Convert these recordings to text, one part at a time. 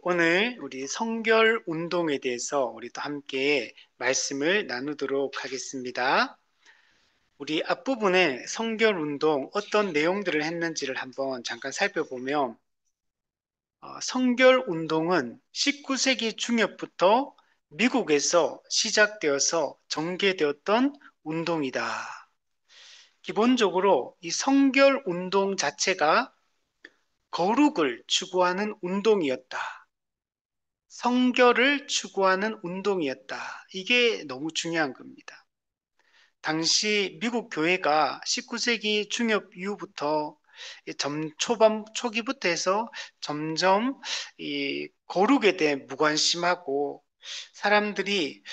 오늘 우리 성결 운동에 대해서 우리 또 함께 말씀을 나누도록 하겠습니다. 우리 앞부분에 성결 운동 어떤 내용들을 했는지를 한번 잠깐 살펴보면 성결 운동은 19세기 중엽부터 미국에서 시작되어서 전개되었던 운동이다. 기본적으로 이 성결 운동 자체가 거룩을 추구하는 운동이었다. 성결을 추구하는 운동이었다. 이게 너무 중요한 겁니다. 당시 미국 교회가 19세기 중엽 이후부터 초기부터 해서 점점 이 거룩에 대해 무관심하고 사람들이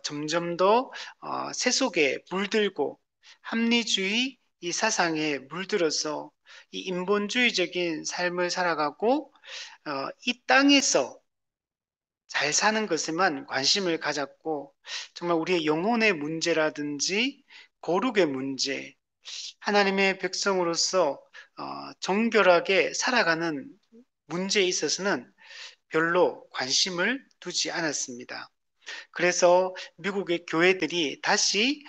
점점 더 세속에 물들고 합리주의 이 사상에 물들어서 이 인본주의적인 삶을 살아가고 이 땅에서 잘 사는 것에만 관심을 가졌고 정말 우리의 영혼의 문제라든지 거룩의 문제, 하나님의 백성으로서 정결하게 살아가는 문제에 있어서는 별로 관심을 두지 않았습니다. 그래서 미국의 교회들이 다시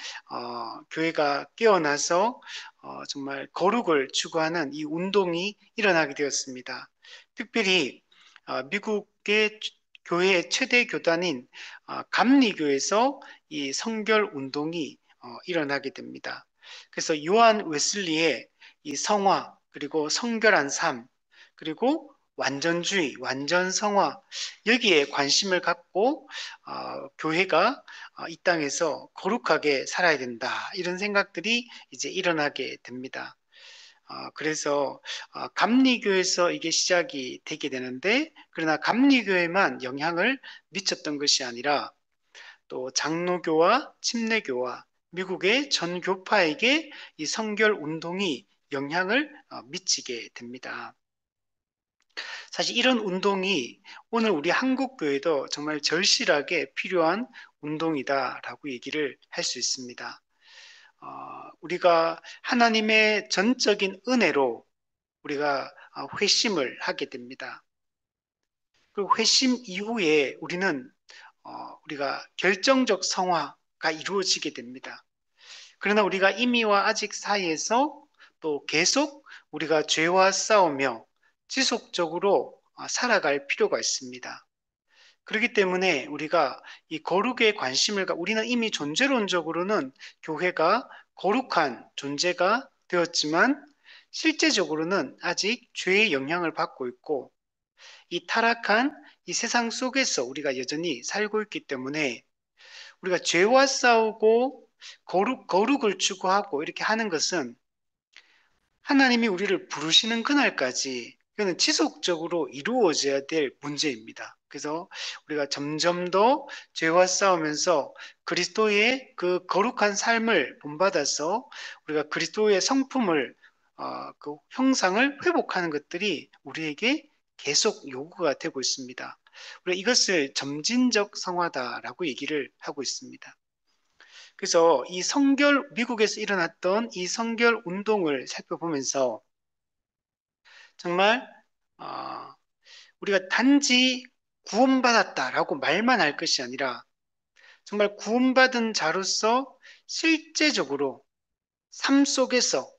교회가 깨어나서 정말 거룩을 추구하는 이 운동이 일어나게 되었습니다. 특별히 미국의 교회의 최대 교단인 감리교에서 이 성결 운동이 일어나게 됩니다. 그래서 요한 웨슬리의 이 성화 그리고 성결한 삶 그리고 완전주의, 완전성화 여기에 관심을 갖고 교회가 이 땅에서 거룩하게 살아야 된다 이런 생각들이 이제 일어나게 됩니다. 그래서 감리교에서 이게 시작이 되게 되는데 그러나 감리교에만 영향을 미쳤던 것이 아니라 또 장로교와 침례교와 미국의 전 교파에게 이 성결 운동이 영향을 미치게 됩니다. 사실 이런 운동이 오늘 우리 한국 교회도 정말 절실하게 필요한 운동이다라고 얘기를 할 수 있습니다. 우리가 하나님의 전적인 은혜로 우리가 회심을 하게 됩니다. 그 회심 이후에 우리가 결정적 성화가 이루어지게 됩니다. 그러나 우리가 이미와 아직 사이에서 또 계속 우리가 죄와 싸우며 지속적으로 살아갈 필요가 있습니다. 그렇기 때문에 우리가 이 거룩에 우리는 이미 존재론적으로는 교회가 거룩한 존재가 되었지만 실제적으로는 아직 죄의 영향을 받고 있고 이 타락한 이 세상 속에서 우리가 여전히 살고 있기 때문에 우리가 죄와 싸우고 거룩을 추구하고 이렇게 하는 것은 하나님이 우리를 부르시는 그날까지 이거는 지속적으로 이루어져야 될 문제입니다. 그래서 우리가 점점 더 죄와 싸우면서 그리스도의 그 거룩한 삶을 본받아서 우리가 그리스도의 성품을 그 형상을 회복하는 것들이 우리에게 계속 요구가 되고 있습니다. 우리가 이것을 점진적 성화다라고 얘기를 하고 있습니다. 그래서 미국에서 일어났던 이 성결 운동을 살펴보면서 정말 어, 우리가 단지 구원받았다라고 말만 할 것이 아니라 정말 구원받은 자로서 실제적으로 삶 속에서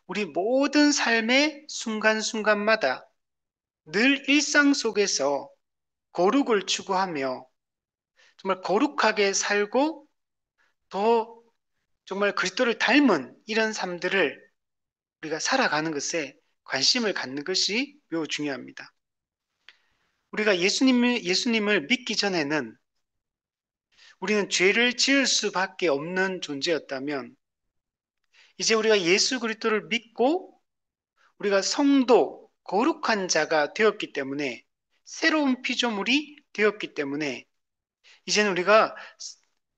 우리 모든 삶의 순간순간마다 늘 일상 속에서 거룩을 추구하며 정말 거룩하게 살고 더 정말 그리스도를 닮은 이런 삶들을 우리가 살아가는 것에 관심을 갖는 것이 매우 중요합니다. 우리가 예수님을 믿기 전에는 우리는 죄를 지을 수밖에 없는 존재였다면 이제 우리가 예수 그리스도를 믿고 우리가 성도, 거룩한 자가 되었기 때문에 새로운 피조물이 되었기 때문에 이제는 우리가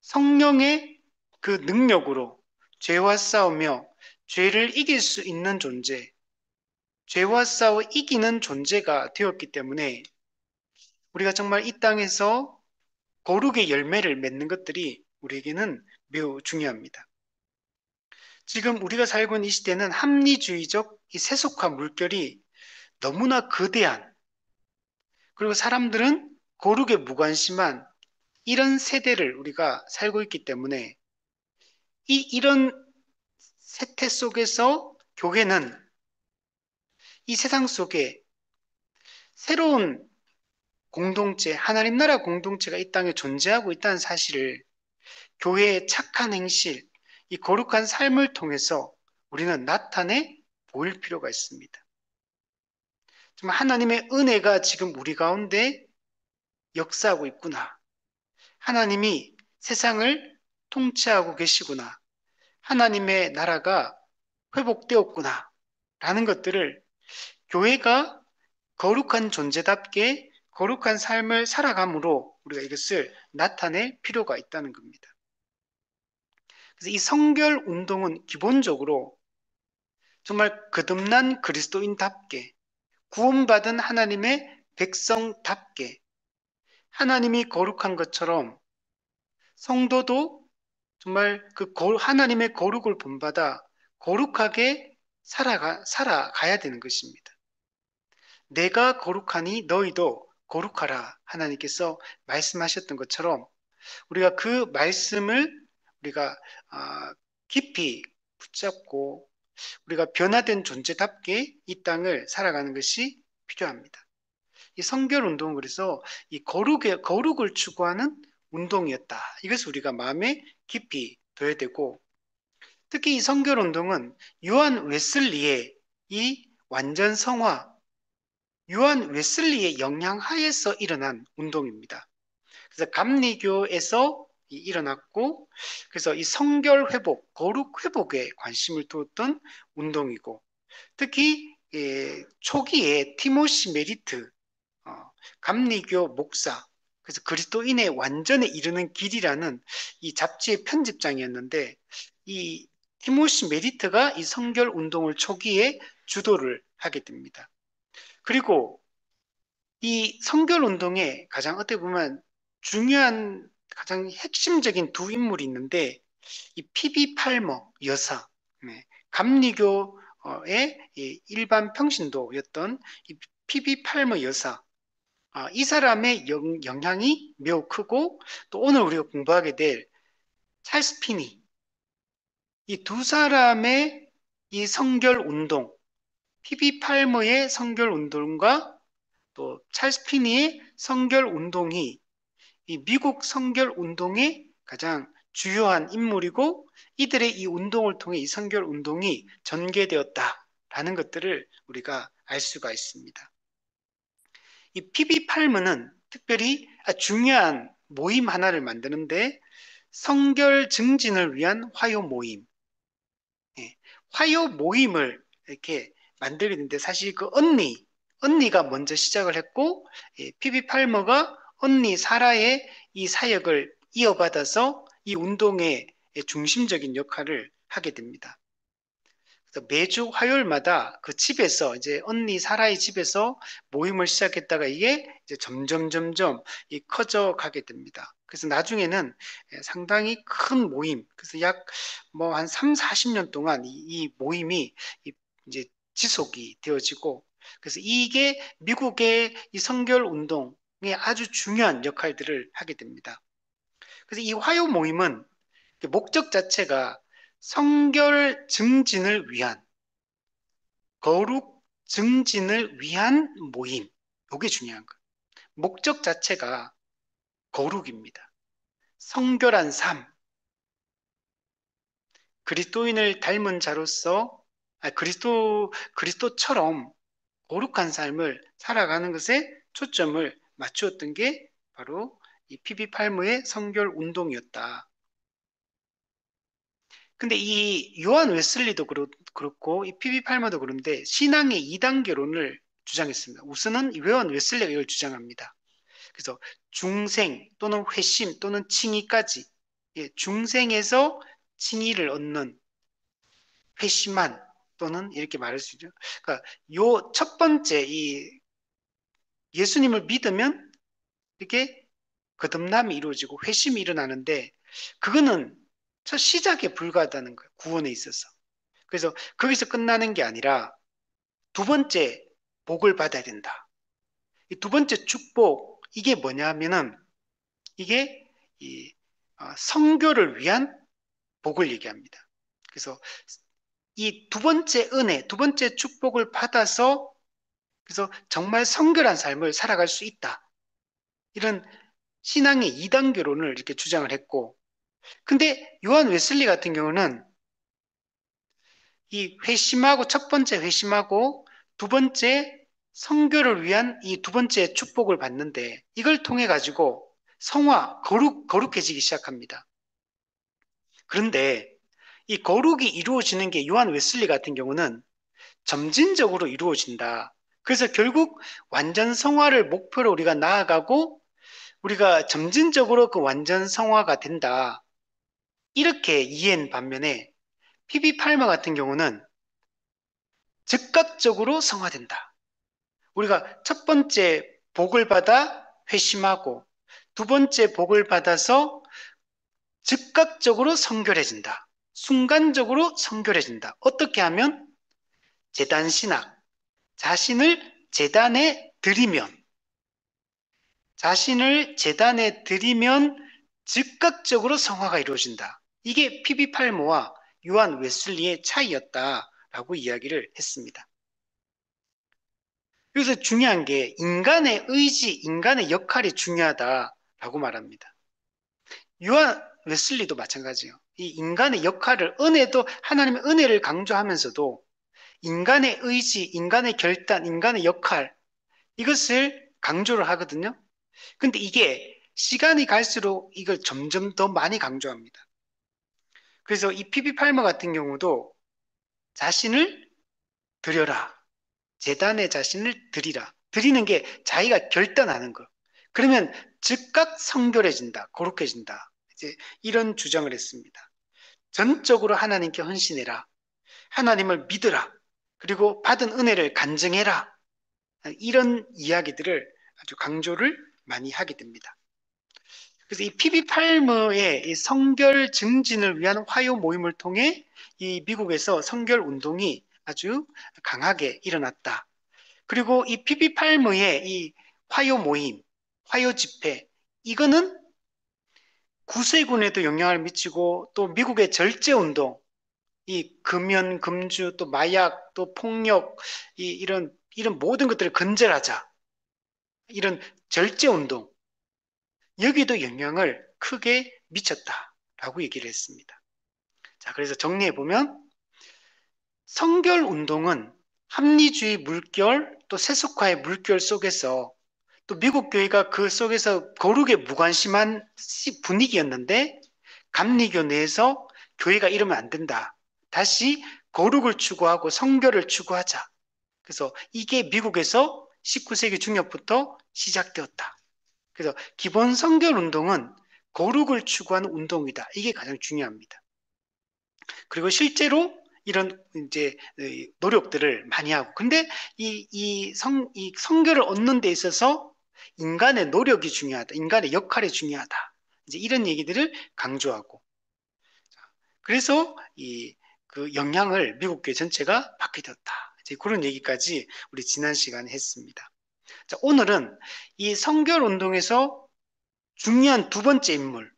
성령의 그 능력으로 죄와 싸우며 죄를 이길 수 있는 존재, 죄와 싸워 이기는 존재가 되었기 때문에 우리가 정말 이 땅에서 거룩의 열매를 맺는 것들이 우리에게는 매우 중요합니다. 지금 우리가 살고 있는 이 시대는 합리주의적 이 세속화 물결이 너무나 거대한 그리고 사람들은 거룩에 무관심한 이런 세대를 우리가 살고 있기 때문에 이런 세태 속에서 교회는 이 세상 속에 새로운 공동체, 하나님 나라 공동체가 이 땅에 존재하고 있다는 사실을 교회의 착한 행실, 이 거룩한 삶을 통해서 우리는 나타내 보일 필요가 있습니다. 정말 하나님의 은혜가 지금 우리 가운데 역사하고 있구나. 하나님이 세상을 통치하고 계시구나. 하나님의 나라가 회복되었구나. 라는 것들을 교회가 거룩한 존재답게 거룩한 삶을 살아감으로 우리가 이것을 나타낼 필요가 있다는 겁니다. 그래서 이 성결 운동은 기본적으로 정말 거듭난 그리스도인답게 구원받은 하나님의 백성답게 하나님이 거룩한 것처럼 성도도 정말 하나님의 거룩을 본받아 거룩하게 살아가야 되는 것입니다. 내가 거룩하니 너희도 거룩하라 하나님께서 말씀하셨던 것처럼 우리가 그 말씀을 우리가 깊이 붙잡고 우리가 변화된 존재답게 이 땅을 살아가는 것이 필요합니다. 이 성결 운동은 그래서 이 거룩을 추구하는 운동이었다. 이것을 우리가 마음에 깊이 둬야 되고 특히 이 성결 운동은 요한 웨슬리의 이 완전 성화, 요한 웨슬리의 영향 하에서 일어난 운동입니다. 그래서 감리교에서 일어났고 그래서 이 성결 회복, 거룩 회복에 관심을 두었던 운동이고 특히 초기에 티모시 메리트 감리교 목사 그래서 그리스도인의 완전에 이르는 길이라는 이 잡지의 편집장이었는데 이 티모시 메리트가 이 성결 운동을 초기에 주도를 하게 됩니다. 그리고 이 성결 운동에 가장 어떻게 보면 중요한 가장 핵심적인 두 인물이 있는데 이 피비 팔머 여사, 네, 감리교의 일반 평신도였던 이 피비 팔머 여사, 이 사람의 영향이 매우 크고 또 오늘 우리가 공부하게 될 찰스 피니 이 두 사람의 이 성결 운동, 피비 팔머의 성결 운동과 또 찰스 피니의 성결 운동이 이 미국 성결 운동의 가장 주요한 인물이고 이들의 이 운동을 통해 이 성결 운동이 전개되었다라는 것들을 우리가 알 수가 있습니다. 이 피비 팔머는 특별히 중요한 모임 하나를 만드는데 성결 증진을 위한 화요 모임, 화요 모임을 이렇게 만들게 되는데 사실 그 언니가 먼저 시작을 했고 피비 팔머가 언니 사라의 이 사역을 이어받아서 이 운동의 중심적인 역할을 하게 됩니다. 그래서 매주 화요일마다 그 집에서 이제 언니 사라의 집에서 모임을 시작했다가 이게 이제 점점 커져 가게 됩니다. 그래서 나중에는 상당히 큰 모임, 그래서 약 뭐 한 3, 40년 동안 이 모임이 이제 지속이 되어지고 그래서 이게 미국의 이 성결 운동에 아주 중요한 역할들을 하게 됩니다. 그래서 이 화요 모임은 목적 자체가 성결 증진을 위한 거룩 증진을 위한 모임. 이게 중요한 거예요. 목적 자체가 거룩입니다. 성결한 삶, 그리스도인을 닮은 자로서 그리스도처럼 거룩한 삶을 살아가는 것에 초점을 맞추었던 게 바로 이 피비 팔머의 성결 운동이었다. 근데 이 요한 웨슬리도 그렇고 이 피비 팔머도 그런데 신앙의 2단계론을 주장했습니다. 우선은 요한 웨슬리가 이걸 주장합니다. 그래서 중생 또는 회심 또는 칭의까지 중생에서 칭의를 얻는 회심한 또는 이렇게 말할 수 있죠. 그러니까 요 첫 번째 이 예수님을 믿으면 이렇게 거듭남이 이루어지고 회심이 일어나는데 그거는 첫 시작에 불과하다는 거예요. 구원에 있어서. 그래서 거기서 끝나는 게 아니라 두 번째 복을 받아야 된다. 이 두 번째 축복, 이게 뭐냐면은 이게 성교를 위한 복을 얘기합니다. 그래서 이 두 번째 은혜, 두 번째 축복을 받아서 그래서 정말 성결한 삶을 살아갈 수 있다. 이런 신앙의 이단계론을 이렇게 주장을 했고, 근데 요한 웨슬리 같은 경우는 이 회심하고 첫 번째 회심하고 두 번째 성교를 위한 이 두 번째 축복을 받는데 이걸 통해 가지고 성화, 거룩해지기 시작합니다. 그런데 이 거룩이 이루어지는 게 요한 웨슬리 같은 경우는 점진적으로 이루어진다. 그래서 결국 완전 성화를 목표로 우리가 나아가고 우리가 점진적으로 그 완전 성화가 된다. 이렇게 이해한 반면에 PB 팔머 같은 경우는 즉각적으로 성화된다. 우리가 첫 번째 복을 받아 회심하고 두 번째 복을 받아서 즉각적으로 성결해진다. 순간적으로 성결해진다. 어떻게 하면 제단 신학, 자신을 제단에 드리면 즉각적으로 성화가 이루어진다. 이게 PB 팔모와 요한 웨슬리의 차이였다라고 이야기를 했습니다. 여기서 중요한 게 인간의 의지, 인간의 역할이 중요하다라고 말합니다. 요한 웨슬리도 마찬가지예요. 이 인간의 역할을 하나님의 은혜를 강조하면서도 인간의 의지, 인간의 결단, 인간의 역할 이것을 강조를 하거든요. 근데 이게 시간이 갈수록 이걸 점점 더 많이 강조합니다. 그래서 이 PB 팔머 같은 경우도 자신을 드려라. 재단에 자신을 드리라. 드리는 게 자기가 결단하는 거. 그러면 즉각 성결해진다. 거룩해진다. 이제 이런 주장을 했습니다. 전적으로 하나님께 헌신해라. 하나님을 믿으라. 그리고 받은 은혜를 간증해라. 이런 이야기들을 아주 강조를 많이 하게 됩니다. 그래서 이 PB 팔머의 이 성결 증진을 위한 화요 모임을 통해 이 미국에서 성결 운동이 아주 강하게 일어났다. 그리고 이 PB 팔머의 이 화요 모임, 화요 집회, 이거는 구세군에도 영향을 미치고 또 미국의 절제 운동, 이 금연, 금주, 또 마약, 또 폭력, 이런 모든 것들을 근절하자. 이런 절제 운동, 여기도 영향을 크게 미쳤다라고 얘기를 했습니다. 자, 그래서 정리해 보면 성결 운동은 합리주의 물결 또 세속화의 물결 속에서 또 미국 교회가 그 속에서 거룩에 무관심한 분위기였는데 감리교 내에서 교회가 이러면 안 된다. 다시 거룩을 추구하고 성결을 추구하자. 그래서 이게 미국에서 19세기 중엽부터 시작되었다. 그래서 기본 성결 운동은 거룩을 추구하는 운동이다. 이게 가장 중요합니다. 그리고 실제로 이런 이제 노력들을 많이 하고. 근데 이 성결을 얻는 데 있어서 인간의 노력이 중요하다. 인간의 역할이 중요하다. 이제 이런 얘기들을 강조하고. 그래서 그 영향을 미국 교회 전체가 받게 되었다. 이제 그런 얘기까지 우리 지난 시간에 했습니다. 자, 오늘은 이 성결 운동에서 중요한 두 번째 인물,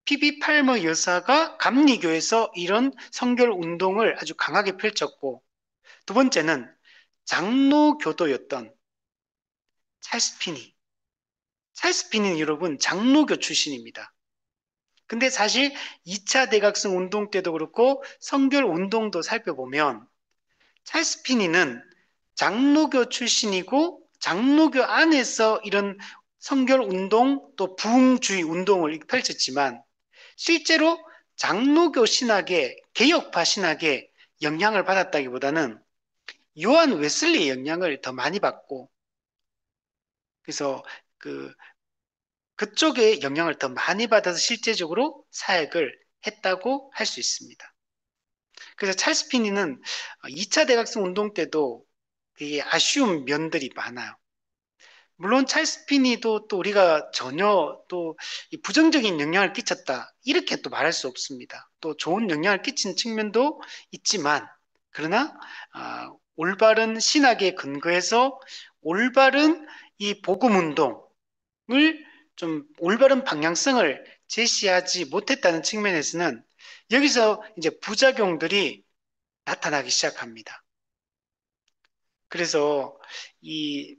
PB 팔머 여사가 감리교에서 이런 성결 운동을 아주 강하게 펼쳤고, 두 번째는 장로교도였던 찰스 피니. 찰스 피니는 여러분 장로교 출신입니다. 근데 사실 2차 대각성 운동 때도 그렇고 성결 운동도 살펴보면 찰스 피니는 장로교 출신이고 장로교 안에서 이런 성결 운동 또 부흥주의 운동을 펼쳤지만 실제로 장로교 신학의 개혁파 신학의 영향을 받았다기보다는 요한 웨슬리의 영향을 더 많이 받고 그래서 그쪽에 영향을 더 많이 받아서 실제적으로 사역을 했다고 할 수 있습니다. 그래서 찰스 피니는 2차 대각성 운동 때도 되게 아쉬운 면들이 많아요. 물론 찰스 피니도 또 우리가 전혀 또 부정적인 영향을 끼쳤다. 이렇게 또 말할 수 없습니다. 또 좋은 영향을 끼친 측면도 있지만, 그러나, 올바른 신학에 근거해서 올바른 이 복음 운동을 좀 올바른 방향성을 제시하지 못했다는 측면에서는 여기서 이제 부작용들이 나타나기 시작합니다. 그래서 이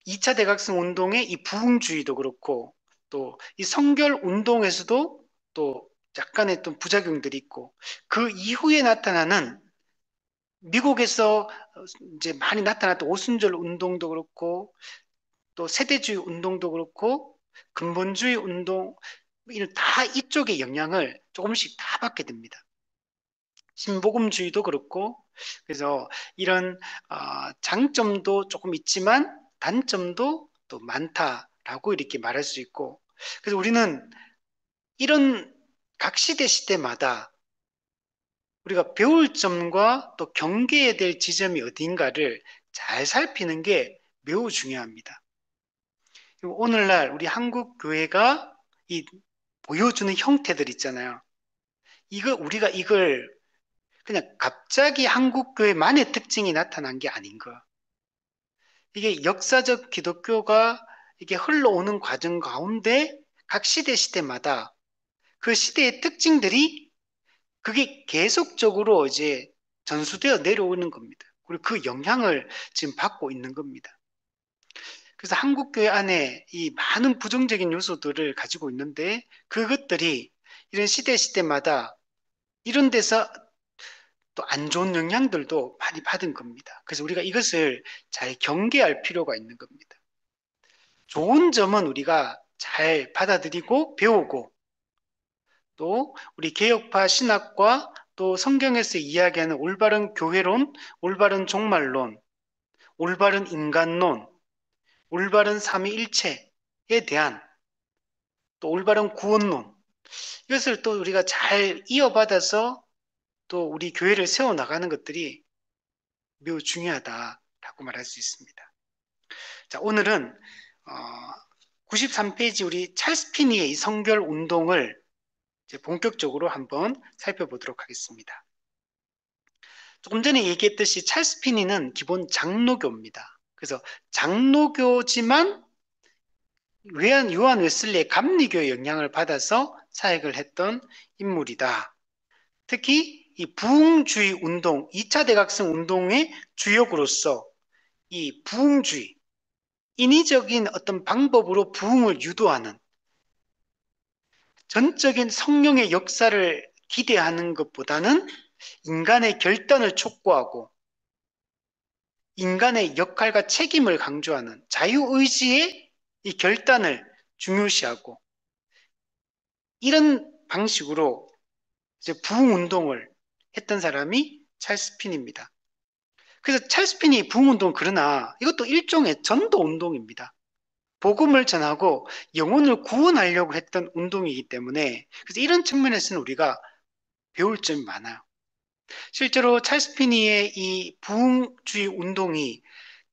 2차 대각성 운동의 이 부흥주의도 그렇고 또 이 성결 운동에서도 또 약간의 또 부작용들이 있고 그 이후에 나타나는 미국에서 이제 많이 나타났던 오순절 운동도 그렇고 또 세대주의 운동도 그렇고 근본주의 운동 이런 다 이쪽의 영향을 조금씩 다 받게 됩니다. 신복음주의도 그렇고 그래서 이런 장점도 조금 있지만 단점도 또 많다라고 이렇게 말할 수 있고 그래서 우리는 이런 각 시대 시대마다 우리가 배울 점과 또 경계해야 될 지점이 어딘가를 잘 살피는 게 매우 중요합니다. 오늘날 우리 한국 교회가 이 보여주는 형태들 있잖아요. 우리가 이걸 그냥 갑자기 한국 교회만의 특징이 나타난 게 아닌 거. 이게 역사적 기독교가 이게 흘러오는 과정 가운데 각 시대 시대마다 그 시대의 특징들이 그게 계속적으로 이제 전수되어 내려오는 겁니다. 그리고 그 영향을 지금 받고 있는 겁니다. 그래서 한국교회 안에 이 많은 부정적인 요소들을 가지고 있는데 그것들이 이런 시대 시대마다 이런 데서 또 안 좋은 영향들도 많이 받은 겁니다. 그래서 우리가 이것을 잘 경계할 필요가 있는 겁니다. 좋은 점은 우리가 잘 받아들이고 배우고 또 우리 개혁파 신학과 또 성경에서 이야기하는 올바른 교회론, 올바른 종말론, 올바른 인간론, 올바른 삼위일체에 대한 또 올바른 구원론 이것을 또 우리가 잘 이어받아서 또 우리 교회를 세워나가는 것들이 매우 중요하다라고 말할 수 있습니다. 자, 오늘은 93페이지 우리 찰스 피니의 이 성결 운동을 이제 본격적으로 한번 살펴보도록 하겠습니다. 조금 전에 얘기했듯이 찰스 피니는 기본 장로교입니다. 그래서 장로교지만 요한 웨슬리의 감리교의 영향을 받아서 사역을 했던 인물이다. 특히 이 부흥주의 운동, 2차 대각성 운동의 주역으로서 이 부흥주의, 인위적인 어떤 방법으로 부흥을 유도하는 전적인 성령의 역사를 기대하는 것보다는 인간의 결단을 촉구하고 인간의 역할과 책임을 강조하는 자유의지의 이 결단을 중요시하고 이런 방식으로 이제 부흥운동을 했던 사람이 찰스 핀입니다. 그래서 찰스 핀이 부흥운동 그러나 이것도 일종의 전도운동입니다. 복음을 전하고 영혼을 구원하려고 했던 운동이기 때문에 그래서 이런 측면에서는 우리가 배울 점이 많아요. 실제로 찰스 피니의 이 부흥주의 운동이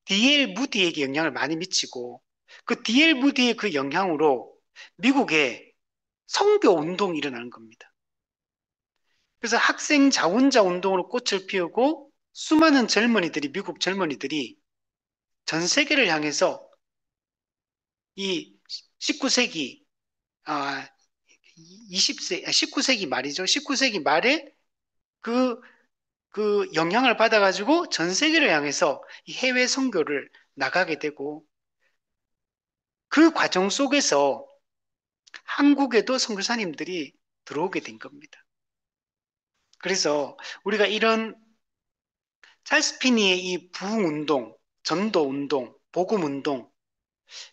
D.L. 무디에게 영향을 많이 미치고 그 D.L. 무디의 그 영향으로 미국에 선교 운동이 일어나는 겁니다. 그래서 학생 자원자 운동으로 꽃을 피우고 수많은 젊은이들이 미국 젊은이들이 전 세계를 향해서 이 19세기 19세기 말이죠. 19세기 말에 그, 그 영향을 받아가지고 전 세계를 향해서 이 해외 선교를 나가게 되고 그 과정 속에서 한국에도 선교사님들이 들어오게 된 겁니다. 그래서 우리가 이런 찰스 피니의 이 부흥운동, 전도운동, 복음운동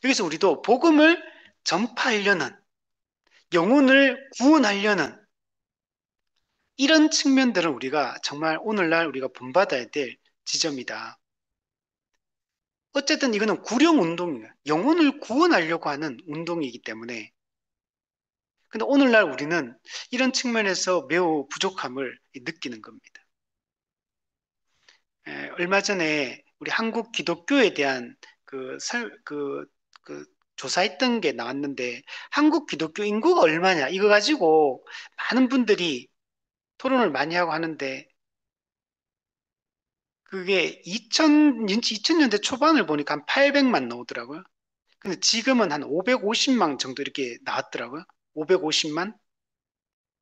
여기서 우리도 복음을 전파하려는 영혼을 구원하려는 이런 측면들은 우리가 정말 오늘날 우리가 본받아야 될 지점이다. 어쨌든 이거는 구령 운동이에요. 영혼을 구원하려고 하는 운동이기 때문에. 근데 오늘날 우리는 이런 측면에서 매우 부족함을 느끼는 겁니다. 얼마 전에 우리 한국 기독교에 대한 그 조사했던 게 나왔는데 한국 기독교 인구가 얼마냐 이거 가지고 많은 분들이 토론을 많이 하고 하는데 그게 2000년대 초반을 보니까 한 800만 나오더라고요. 근데 지금은 한 550만 정도 이렇게 나왔더라고요. 550만?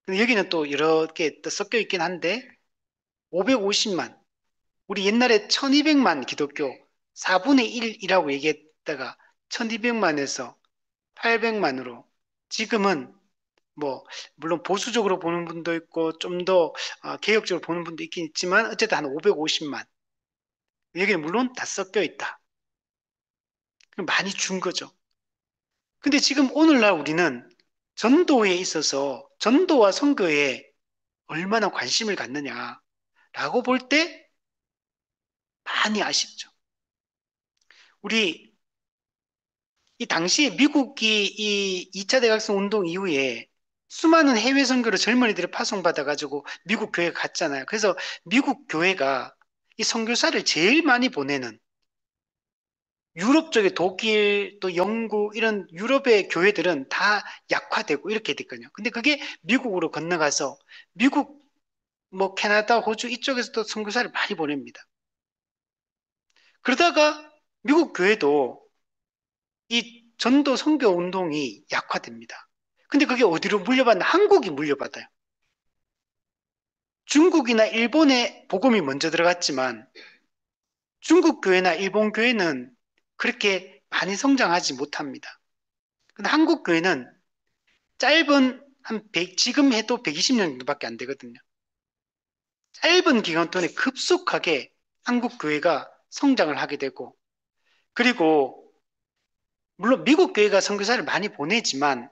근데 여기는 또 여러 개 또 섞여 있긴 한데, 550만. 우리 옛날에 1200만 기독교 4분의 1이라고 얘기했다가 1200만에서 800만으로 지금은 뭐 물론 보수적으로 보는 분도 있고 좀 더 개혁적으로 보는 분도 있긴 있지만 어쨌든 한 550만. 여기는 물론 다 섞여 있다. 많이 준 거죠. 근데 지금 오늘날 우리는 전도에 있어서 전도와 선교에 얼마나 관심을 갖느냐라고 볼 때 많이 아쉽죠. 우리 이 당시에 미국이 이 2차 대각성 운동 이후에 수많은 해외 선교로 젊은이들을 파송받아가지고 미국 교회 갔잖아요. 그래서 미국 교회가 이 선교사를 제일 많이 보내는 유럽 쪽에 독일 또 영국 이런 유럽의 교회들은 다 약화되고 이렇게 됐거든요. 근데 그게 미국으로 건너가서 미국 뭐 캐나다, 호주 이쪽에서도 선교사를 많이 보냅니다. 그러다가 미국 교회도 이 전도 선교 운동이 약화됩니다. 근데 그게 어디로 물려받나? 한국이 물려받아요. 중국이나 일본에 복음이 먼저 들어갔지만 중국 교회나 일본 교회는 그렇게 많이 성장하지 못합니다. 근데 한국 교회는 짧은 한 100, 지금 해도 120년 정도밖에 안 되거든요. 짧은 기간 동안에 급속하게 한국 교회가 성장을 하게 되고 그리고 물론 미국 교회가 선교사를 많이 보내지만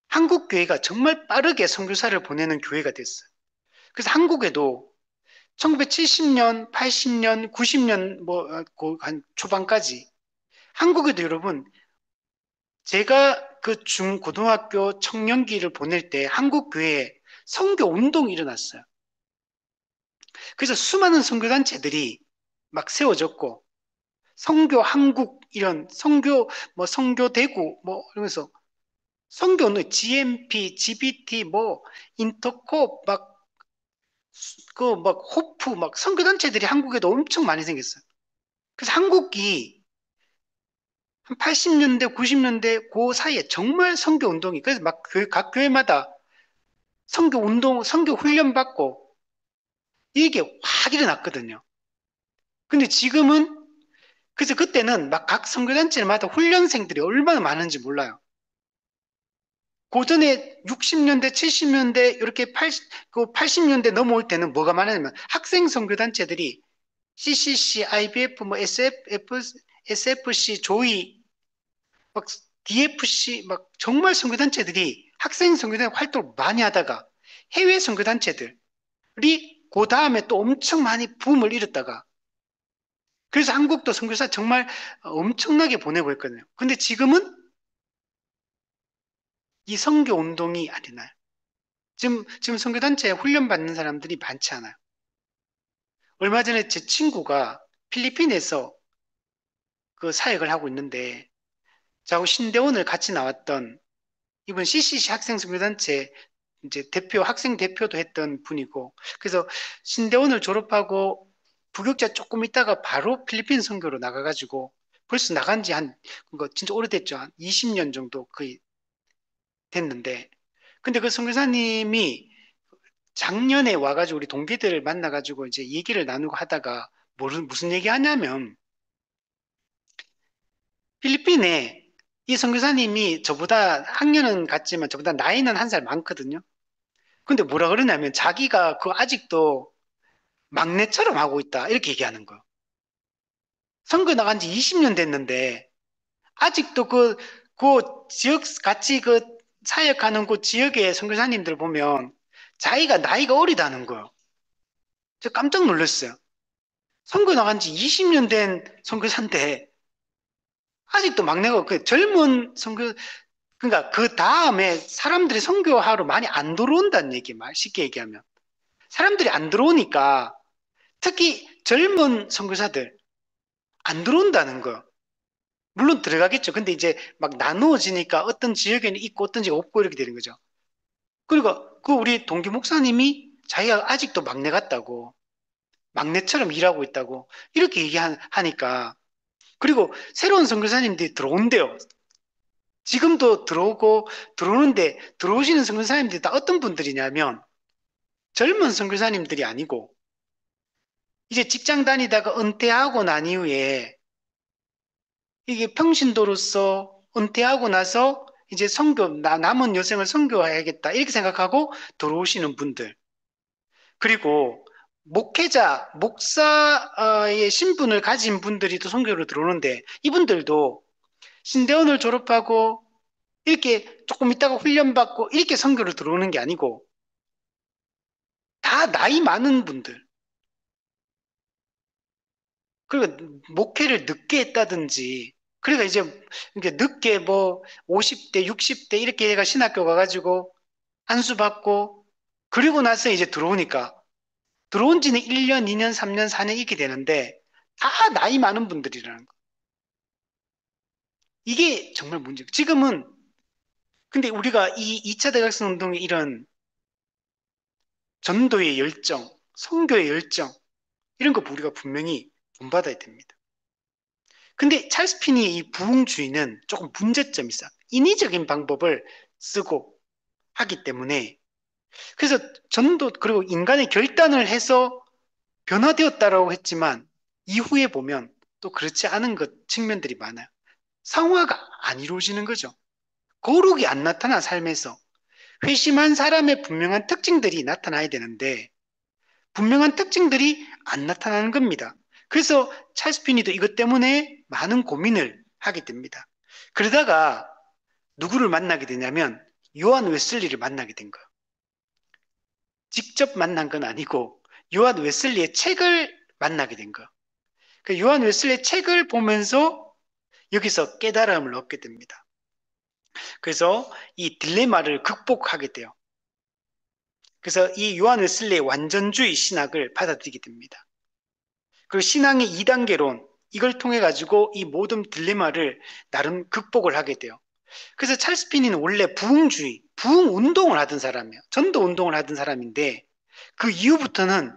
한국 교회가 정말 빠르게 선교사를 보내는 교회가 됐어요. 그래서 한국에도 1970년, 80년, 90년 한 초반까지 한국에도 여러분 제가 그 중고등학교 청년기를 보낼 때 한국 교회에 선교 운동이 일어났어요. 그래서 수많은 선교 단체들이 막 세워졌고 선교 한국 이런 선교 뭐 선교 대구 뭐 이러면서 선교 운동 GMP, GBT 뭐 인터콥 막 그 막 호프 막 선교 단체들이 한국에도 엄청 많이 생겼어요. 그래서 한국이 한 80년대, 90년대 그 사이에 정말 선교 운동이 그래서 막 각 교회마다 선교 운동, 선교 훈련 받고 이게 확 일어났거든요. 근데 지금은 그래서 그때는 막 각 선교단체마다 훈련생들이 얼마나 많은지 몰라요. 고전에 60년대, 70년대 이렇게 80년대 넘어올 때는 뭐가 많았냐면 학생 선교단체들이 CCC, IBF, 뭐 SF, SFC, 조이, 막 DFC, 막 정말 선교단체들이 학생 선교단 활동을 많이 하다가 해외 선교단체들이 그 다음에 또 엄청 많이 붐을 일었다가 그래서 한국도 선교사 정말 엄청나게 보내고 있거든요. 근데 지금은 이 선교 운동이 아니나요? 지금 선교단체에 훈련받는 사람들이 많지 않아요. 얼마 전에 제 친구가 필리핀에서 그 사역을 하고 있는데 저하고 신대원을 같이 나왔던 이번 CCC 학생 선교단체 이제 학생 대표도 했던 분이고 그래서 신대원을 졸업하고 부교자 조금 있다가 바로 필리핀 선교로 나가가지고 벌써 나간 지 그거 진짜 오래됐죠. 한 20년 정도 거의 됐는데 근데 그 선교사님이 작년에 와가지고 우리 동기들을 만나가지고 이제 얘기를 나누고 하다가 무슨 얘기 하냐면 필리핀에 이 선교사님이 저보다 학년은 같지만 저보다 나이는 한 살 많거든요. 근데 뭐라 그러냐면 자기가 그 아직도 막내처럼 하고 있다 이렇게 얘기하는 거예요. 선거 나간 지 20년 됐는데 아직도 그 지역 같이 그 사역하는 그 지역의 선교사님들 보면 자기가 나이가 어리다는 거예요. 저 깜짝 놀랐어요. 선거 나간 지 20년 된 선교사인데 아직도 막내가 그 젊은 선교 그러니까 그 다음에 사람들이 선교하러 많이 안 들어온다는 얘기 말 쉽게 얘기하면 사람들이 안 들어오니까 특히 젊은 선교사들 안 들어온다는 거. 물론 들어가겠죠. 근데 이제 막 나누어지니까 어떤 지역에는 있고 어떤 지역에 없고 이렇게 되는 거죠. 그리고 그 우리 동기 목사님이 자기가 아직도 막내 같다고. 막내처럼 일하고 있다고 이렇게 얘기하니까 그리고 새로운 선교사님들이 들어온대요. 지금도 들어오고 들어오는데 들어오시는 선교사님들이 다 어떤 분들이냐면 젊은 선교사님들이 아니고 이제 직장 다니다가 은퇴하고 난 이후에 이게 평신도로서 은퇴하고 나서 이제 남은 여생을 선교해야겠다 이렇게 생각하고 들어오시는 분들 그리고 목사의 신분을 가진 분들이 또 선교로 들어오는데 이분들도 신대원을 졸업하고 이렇게 조금 있다가 훈련받고 이렇게 선교를 들어오는 게 아니고 다 나이 많은 분들 그리고 목회를 늦게 했다든지 그러니까 이제 이렇게 늦게 뭐 50대, 60대 이렇게 얘가 신학교 가가지고 안수받고 그리고 나서 이제 들어오니까 들어온 지는 1년, 2년, 3년, 4년 이렇게 되는데 다 나이 많은 분들이라는 거. 이게 정말 문제. 지금은 근데 우리가 이 2차 대각선 운동의 이런 전도의 열정, 선교의 열정 이런 거 우리가 분명히 본받아야 됩니다. 근데 찰스 피니의 이 부흥주의는 조금 문제점이 있어. 인위적인 방법을 쓰고 하기 때문에 그래서 전도 그리고 인간의 결단을 해서 변화되었다라고 했지만 이후에 보면 또 그렇지 않은 것 측면들이 많아요. 상화가 안 이루어지는 거죠. 거룩이 안 나타나 삶에서 회심한 사람의 분명한 특징들이 나타나야 되는데 분명한 특징들이 안 나타나는 겁니다. 그래서 찰스 피니도 이것 때문에 많은 고민을 하게 됩니다. 그러다가 누구를 만나게 되냐면 요한 웨슬리를 만나게 된 거예요. 직접 만난 건 아니고 요한 웨슬리의 책을 만나게 된 거예요. 그 요한 웨슬리의 책을 보면서 여기서 깨달음을 얻게 됩니다. 그래서 이 딜레마를 극복하게 돼요. 그래서 이 요한 웨슬리의 완전주의 신학을 받아들이게 됩니다. 그리고 신앙의 2단계론 이걸 통해 가지고 이 모든 딜레마를 나름 극복을 하게 돼요. 그래서 찰스 피니는 원래 부흥주의, 부흥 운동을 하던 사람이에요. 전도 운동을 하던 사람인데 그 이후부터는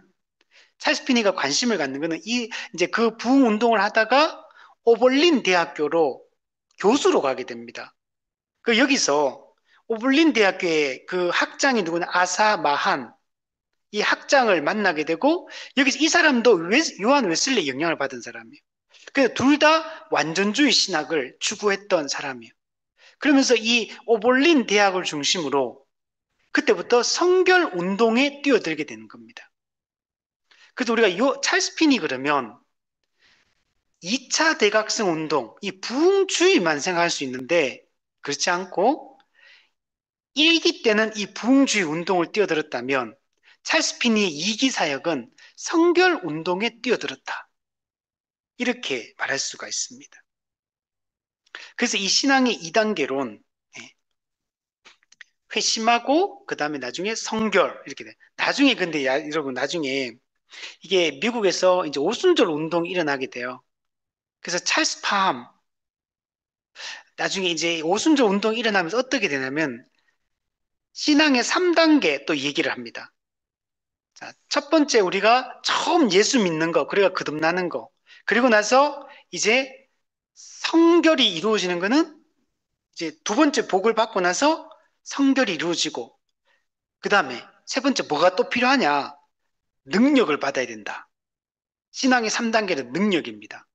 찰스 피니가 관심을 갖는 거는 이 이제 그 부흥 운동을 하다가 오벌린 대학교로 교수로 가게 됩니다. 그 여기서 오벌린 대학교의 그 학장이 누구냐 아사 마한 이 학장을 만나게 되고 여기서 이 사람도 요한 웨슬리 영향을 받은 사람이에요. 그래서 둘 다 완전주의 신학을 추구했던 사람이에요. 그러면서 이 오볼린 대학을 중심으로 그때부터 성결 운동에 뛰어들게 되는 겁니다. 그래서 우리가 찰스 피니 그러면 2차 대각성 운동, 이 부흥주의만 생각할 수 있는데 그렇지 않고 1기 때는 이 부흥주의 운동을 뛰어들었다면 찰스 피니의 2기 사역은 성결 운동에 뛰어들었다. 이렇게 말할 수가 있습니다. 그래서 이 신앙의 2단계론 회심하고 그 다음에 나중에 성결 이렇게 돼. 나중에 근데 여러분 나중에 이게 미국에서 이제 오순절 운동이 일어나게 돼요. 그래서 찰스 팜 나중에 이제 오순절 운동이 일어나면서 어떻게 되냐면 신앙의 3단계 또 얘기를 합니다. 자, 첫 번째 우리가 처음 예수 믿는 거, 그래가 거듭나는 거. 그리고 나서 이제 성결이 이루어지는 거는 이제 두 번째 복을 받고 나서 성결이 이루어지고 그 다음에 세 번째 뭐가 또 필요하냐? 능력을 받아야 된다. 신앙의 3단계는 능력입니다.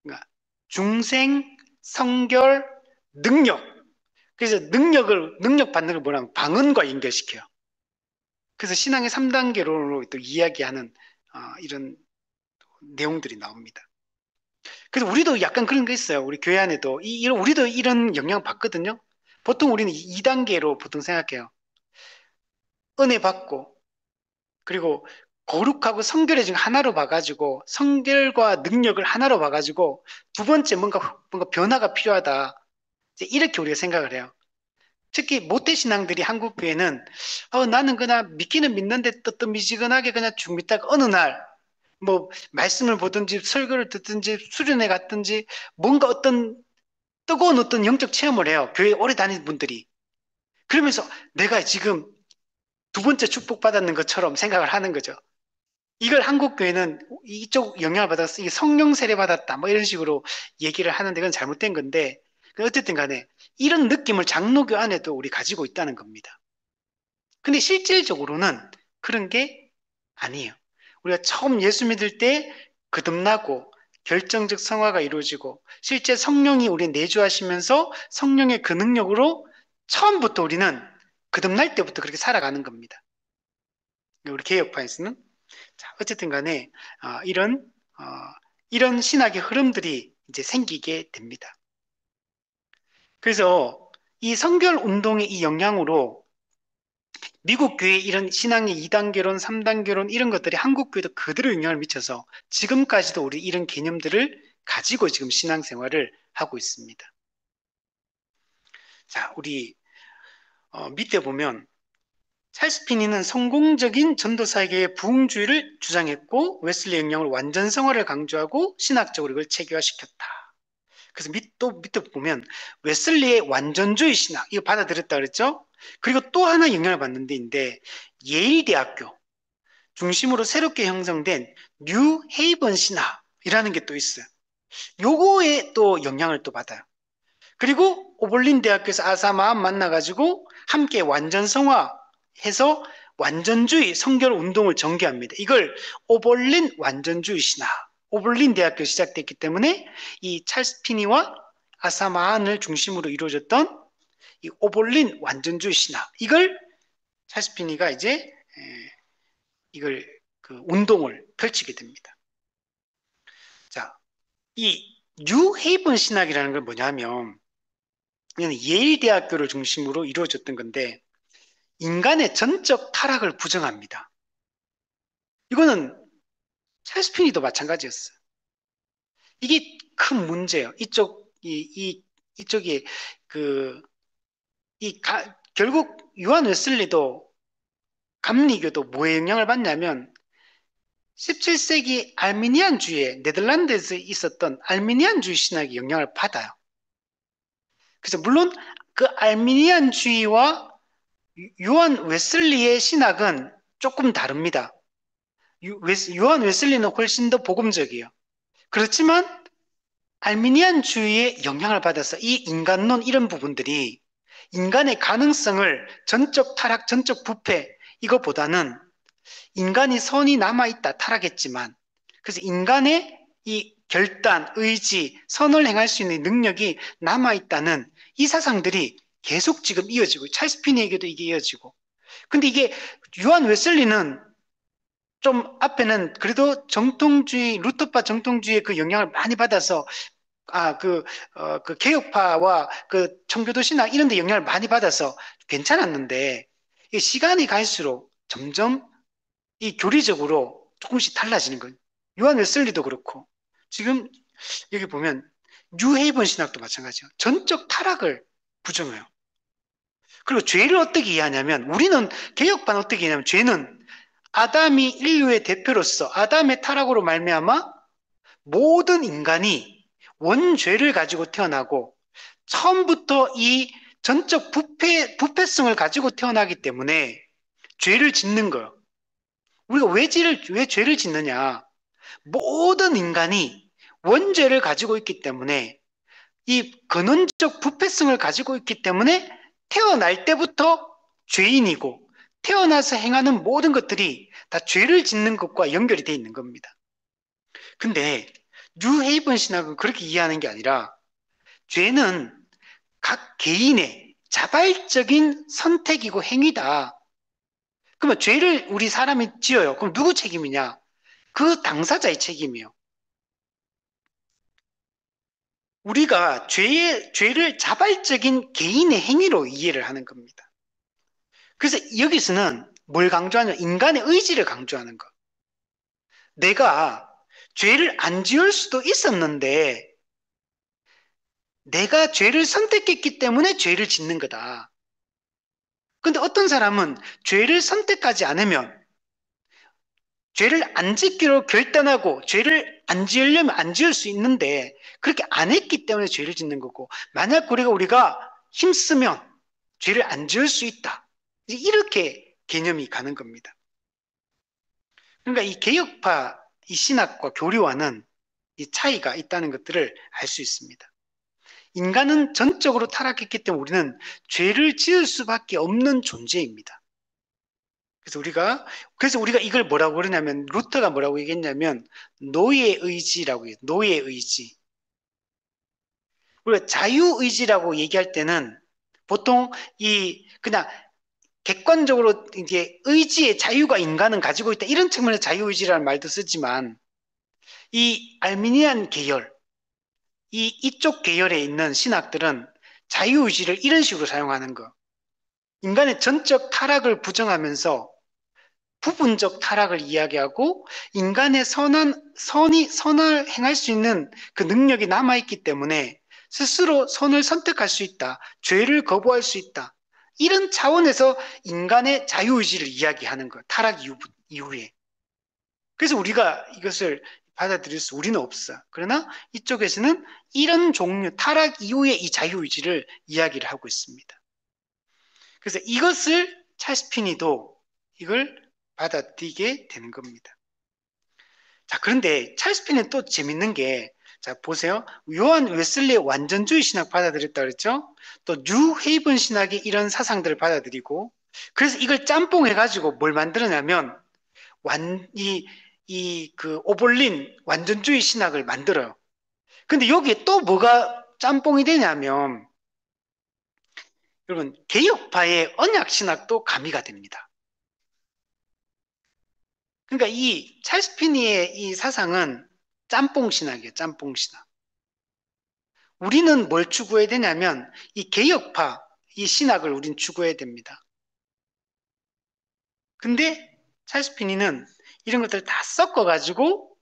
그러니까 중생, 성결, 능력. 그래서 능력 받는 걸 뭐냐면 방언과 연결시켜요. 그래서 신앙의 3단계로 또 이야기하는 이런 내용들이 나옵니다. 그래서 우리도 약간 그런 게 있어요. 우리 교회 안에도 우리도 이런 영향 받거든요. 보통 우리는 2단계로 보통 생각해요. 은혜 받고 그리고 거룩하고 성결의 중 하나로 봐가지고 성결과 능력을 하나로 봐가지고 두 번째 뭔가 변화가 필요하다. 이제 이렇게 우리가 생각을 해요. 특히 모태신앙들이 한국 교회는 나는 그냥 믿기는 믿는데 뜨뜻미지근하게 그냥 쭉 믿다가 어느 날 뭐 말씀을 보든지 설교를 듣든지 수련회 갔든지 뭔가 어떤 뜨거운 어떤 영적 체험을 해요. 교회 오래 다니는 분들이. 그러면서 내가 지금 두 번째 축복받았는 것처럼 생각을 하는 거죠. 이걸 한국 교회는 이쪽 영향을 받았어. 이게 성령 세례 받았다. 뭐 이런 식으로 얘기를 하는데 그건 잘못된 건데 어쨌든 간에 이런 느낌을 장로교 안에도 우리 가지고 있다는 겁니다. 근데 실질적으로는 그런 게 아니에요. 우리가 처음 예수 믿을 때 거듭나고 결정적 성화가 이루어지고 실제 성령이 우리 내주하시면서 성령의 그 능력으로 처음부터 우리는 거듭날 때부터 그렇게 살아가는 겁니다. 우리 개혁파에서는 자, 어쨌든 간에 어, 이런 어, 이런 신학의 흐름들이 이제 생기게 됩니다. 그래서 이 성결 운동의 이 영향으로 미국 교회 이런 신앙의 2단 결혼, 3단 결혼 이런 것들이 한국 교회도 그대로 영향을 미쳐서 지금까지도 우리 이런 개념들을 가지고 지금 신앙생활을 하고 있습니다. 자, 우리 밑에 보면 찰스 피니는 성공적인 전도사에게의 부흥주의를 주장했고 웨슬리 영향을 완전성화를 강조하고 신학적으로 이걸 체계화시켰다. 그래서 또 밑에 보면 웨슬리의 완전주의 신학 이거 받아들였다 그랬죠? 그리고 또 하나 영향을 받는 데인데 예일 대학교 중심으로 새롭게 형성된 뉴 헤이븐 신학이라는 게 또 있어요. 요거에 또 영향을 또 받아요. 그리고 오벌린 대학교에서 아사마함 만나가지고 함께 완전성화해서 완전주의 성결 운동을 전개합니다. 이걸 오벌린 완전주의 신학, 오벌린 대학교 시작됐기 때문에 이 찰스 피니와 아사마한을 중심으로 이루어졌던 이 오벌린 완전주의 신학, 이걸 찰스 피니가 이제 이걸 그 운동을 펼치게 됩니다. 자, 이 뉴헤이븐 신학이라는 건 뭐냐면 예일 대학교를 중심으로 이루어졌던 건데 인간의 전적 타락을 부정합니다. 이거는 찰스 피니도 마찬가지였어요. 이게 큰 문제예요. 이쪽이 그, 결국 요한 웨슬리도 감리교도 뭐에 영향을 받냐면 17세기 알미니안주의에 네덜란드에서 있었던 알미니안주의 신학이 영향을 받아요. 그래서 물론 그 알미니안주의와 요한 웨슬리의 신학은 조금 다릅니다. 요한 웨슬리는 훨씬 더 복음적이에요. 그렇지만 알미니안주의의 영향을 받아서 이 인간론 이런 부분들이 인간의 가능성을 전적 타락, 전적 부패 이거보다는 인간이 선이 남아있다 타락했지만 그래서 인간의 이 결단, 의지, 선을 행할 수 있는 능력이 남아있다는 이 사상들이 계속 지금 이어지고 찰스 피니에게도 이게 이어지고 근데 이게 요한 웨슬리는 좀 앞에는 그래도 정통주의, 루터파 정통주의의 그 영향을 많이 받아서 그 개혁파와 그 청교도 신학 이런 데 영향을 많이 받아서 괜찮았는데 이 시간이 갈수록 점점 이 교리적으로 조금씩 달라지는 거예요. 요한 웨슬리도 그렇고 지금 여기 보면 뉴헤이븐 신학도 마찬가지예요. 전적 타락을 부정해요. 그리고 죄를 어떻게 이해하냐면 우리는 개혁파는 어떻게 이해하냐면 죄는 아담이 인류의 대표로서 아담의 타락으로 말미암아 모든 인간이 원죄를 가지고 태어나고 처음부터 이 전적 부패성을 가지고 태어나기 때문에 죄를 짓는 거예요. 우리가 왜 죄를 짓느냐? 모든 인간이 원죄를 가지고 있기 때문에 이 근원적 부패성을 가지고 있기 때문에 태어날 때부터 죄인이고 태어나서 행하는 모든 것들이 다 죄를 짓는 것과 연결이 돼 있는 겁니다. 근데 뉴헤이븐 신학은 그렇게 이해하는 게 아니라 죄는 각 개인의 자발적인 선택이고 행위다. 그러면 죄를 우리 사람이 지어요. 그럼 누구 책임이냐? 그 당사자의 책임이에요. 우리가 죄를 자발적인 개인의 행위로 이해를 하는 겁니다. 그래서 여기서는 뭘 강조하냐? 인간의 의지를 강조하는 거. 내가 죄를 안 지을 수도 있었는데 내가 죄를 선택했기 때문에 죄를 짓는 거다. 근데 어떤 사람은 죄를 선택하지 않으면 죄를 안 짓기로 결단하고 죄를 안 지으려면 안 지을 수 있는데 그렇게 안 했기 때문에 죄를 짓는 거고 만약 우리가 힘쓰면 죄를 안 지을 수 있다. 이렇게 개념이 가는 겁니다. 그러니까 이 개혁파, 이 신학과 교리와는 이 차이가 있다는 것들을 알 수 있습니다. 인간은 전적으로 타락했기 때문에 우리는 죄를 지을 수밖에 없는 존재입니다. 그래서 우리가 이걸 뭐라고 그러냐면, 루터가 뭐라고 얘기했냐면, 노예 의지라고 해요. 노예 의지. 우리가 자유의지라고 얘기할 때는 보통 그냥 객관적으로 이제 의지의 자유가 인간은 가지고 있다. 이런 측면에서 자유의지라는 말도 쓰지만, 이 알미니안 계열, 이쪽 계열에 있는 신학들은 자유의지를 이런 식으로 사용하는 거. 인간의 전적 타락을 부정하면서 부분적 타락을 이야기하고 인간의 선을 행할 수 있는 그 능력이 남아있기 때문에 스스로 선을 선택할 수 있다. 죄를 거부할 수 있다. 이런 차원에서 인간의 자유의지를 이야기하는 거. 타락 이후에. 그래서 우리가 이것을 받아들일 우리는 없어. 그러나 이쪽에서는 이런 종류, 타락 이후의 이 자유의지를 이야기를 하고 있습니다. 그래서 이것을 찰스 피니도 이걸 받아들이게 되는 겁니다. 자, 그런데 찰스 피니는 또 재밌는 게, 자, 보세요. 요한 웨슬리의 완전주의 신학 받아들였다 그랬죠? 또 뉴 헤이븐 신학이 이런 사상들을 받아들이고, 그래서 이걸 짬뽕해가지고 뭘 만들었냐면, 그 오볼린 완전주의 신학을 만들어요. 근데 여기에 또 뭐가 짬뽕이 되냐면, 여러분, 개혁파의 언약 신학도 가미가 됩니다. 그러니까 이 찰스 피니의 이 사상은 짬뽕 신학이에요, 짬뽕 신학. 우리는 뭘 추구해야 되냐면, 이 개혁파, 이 신학을 우린 추구해야 됩니다. 근데 찰스 피니는 이런 것들을 다 섞어가지고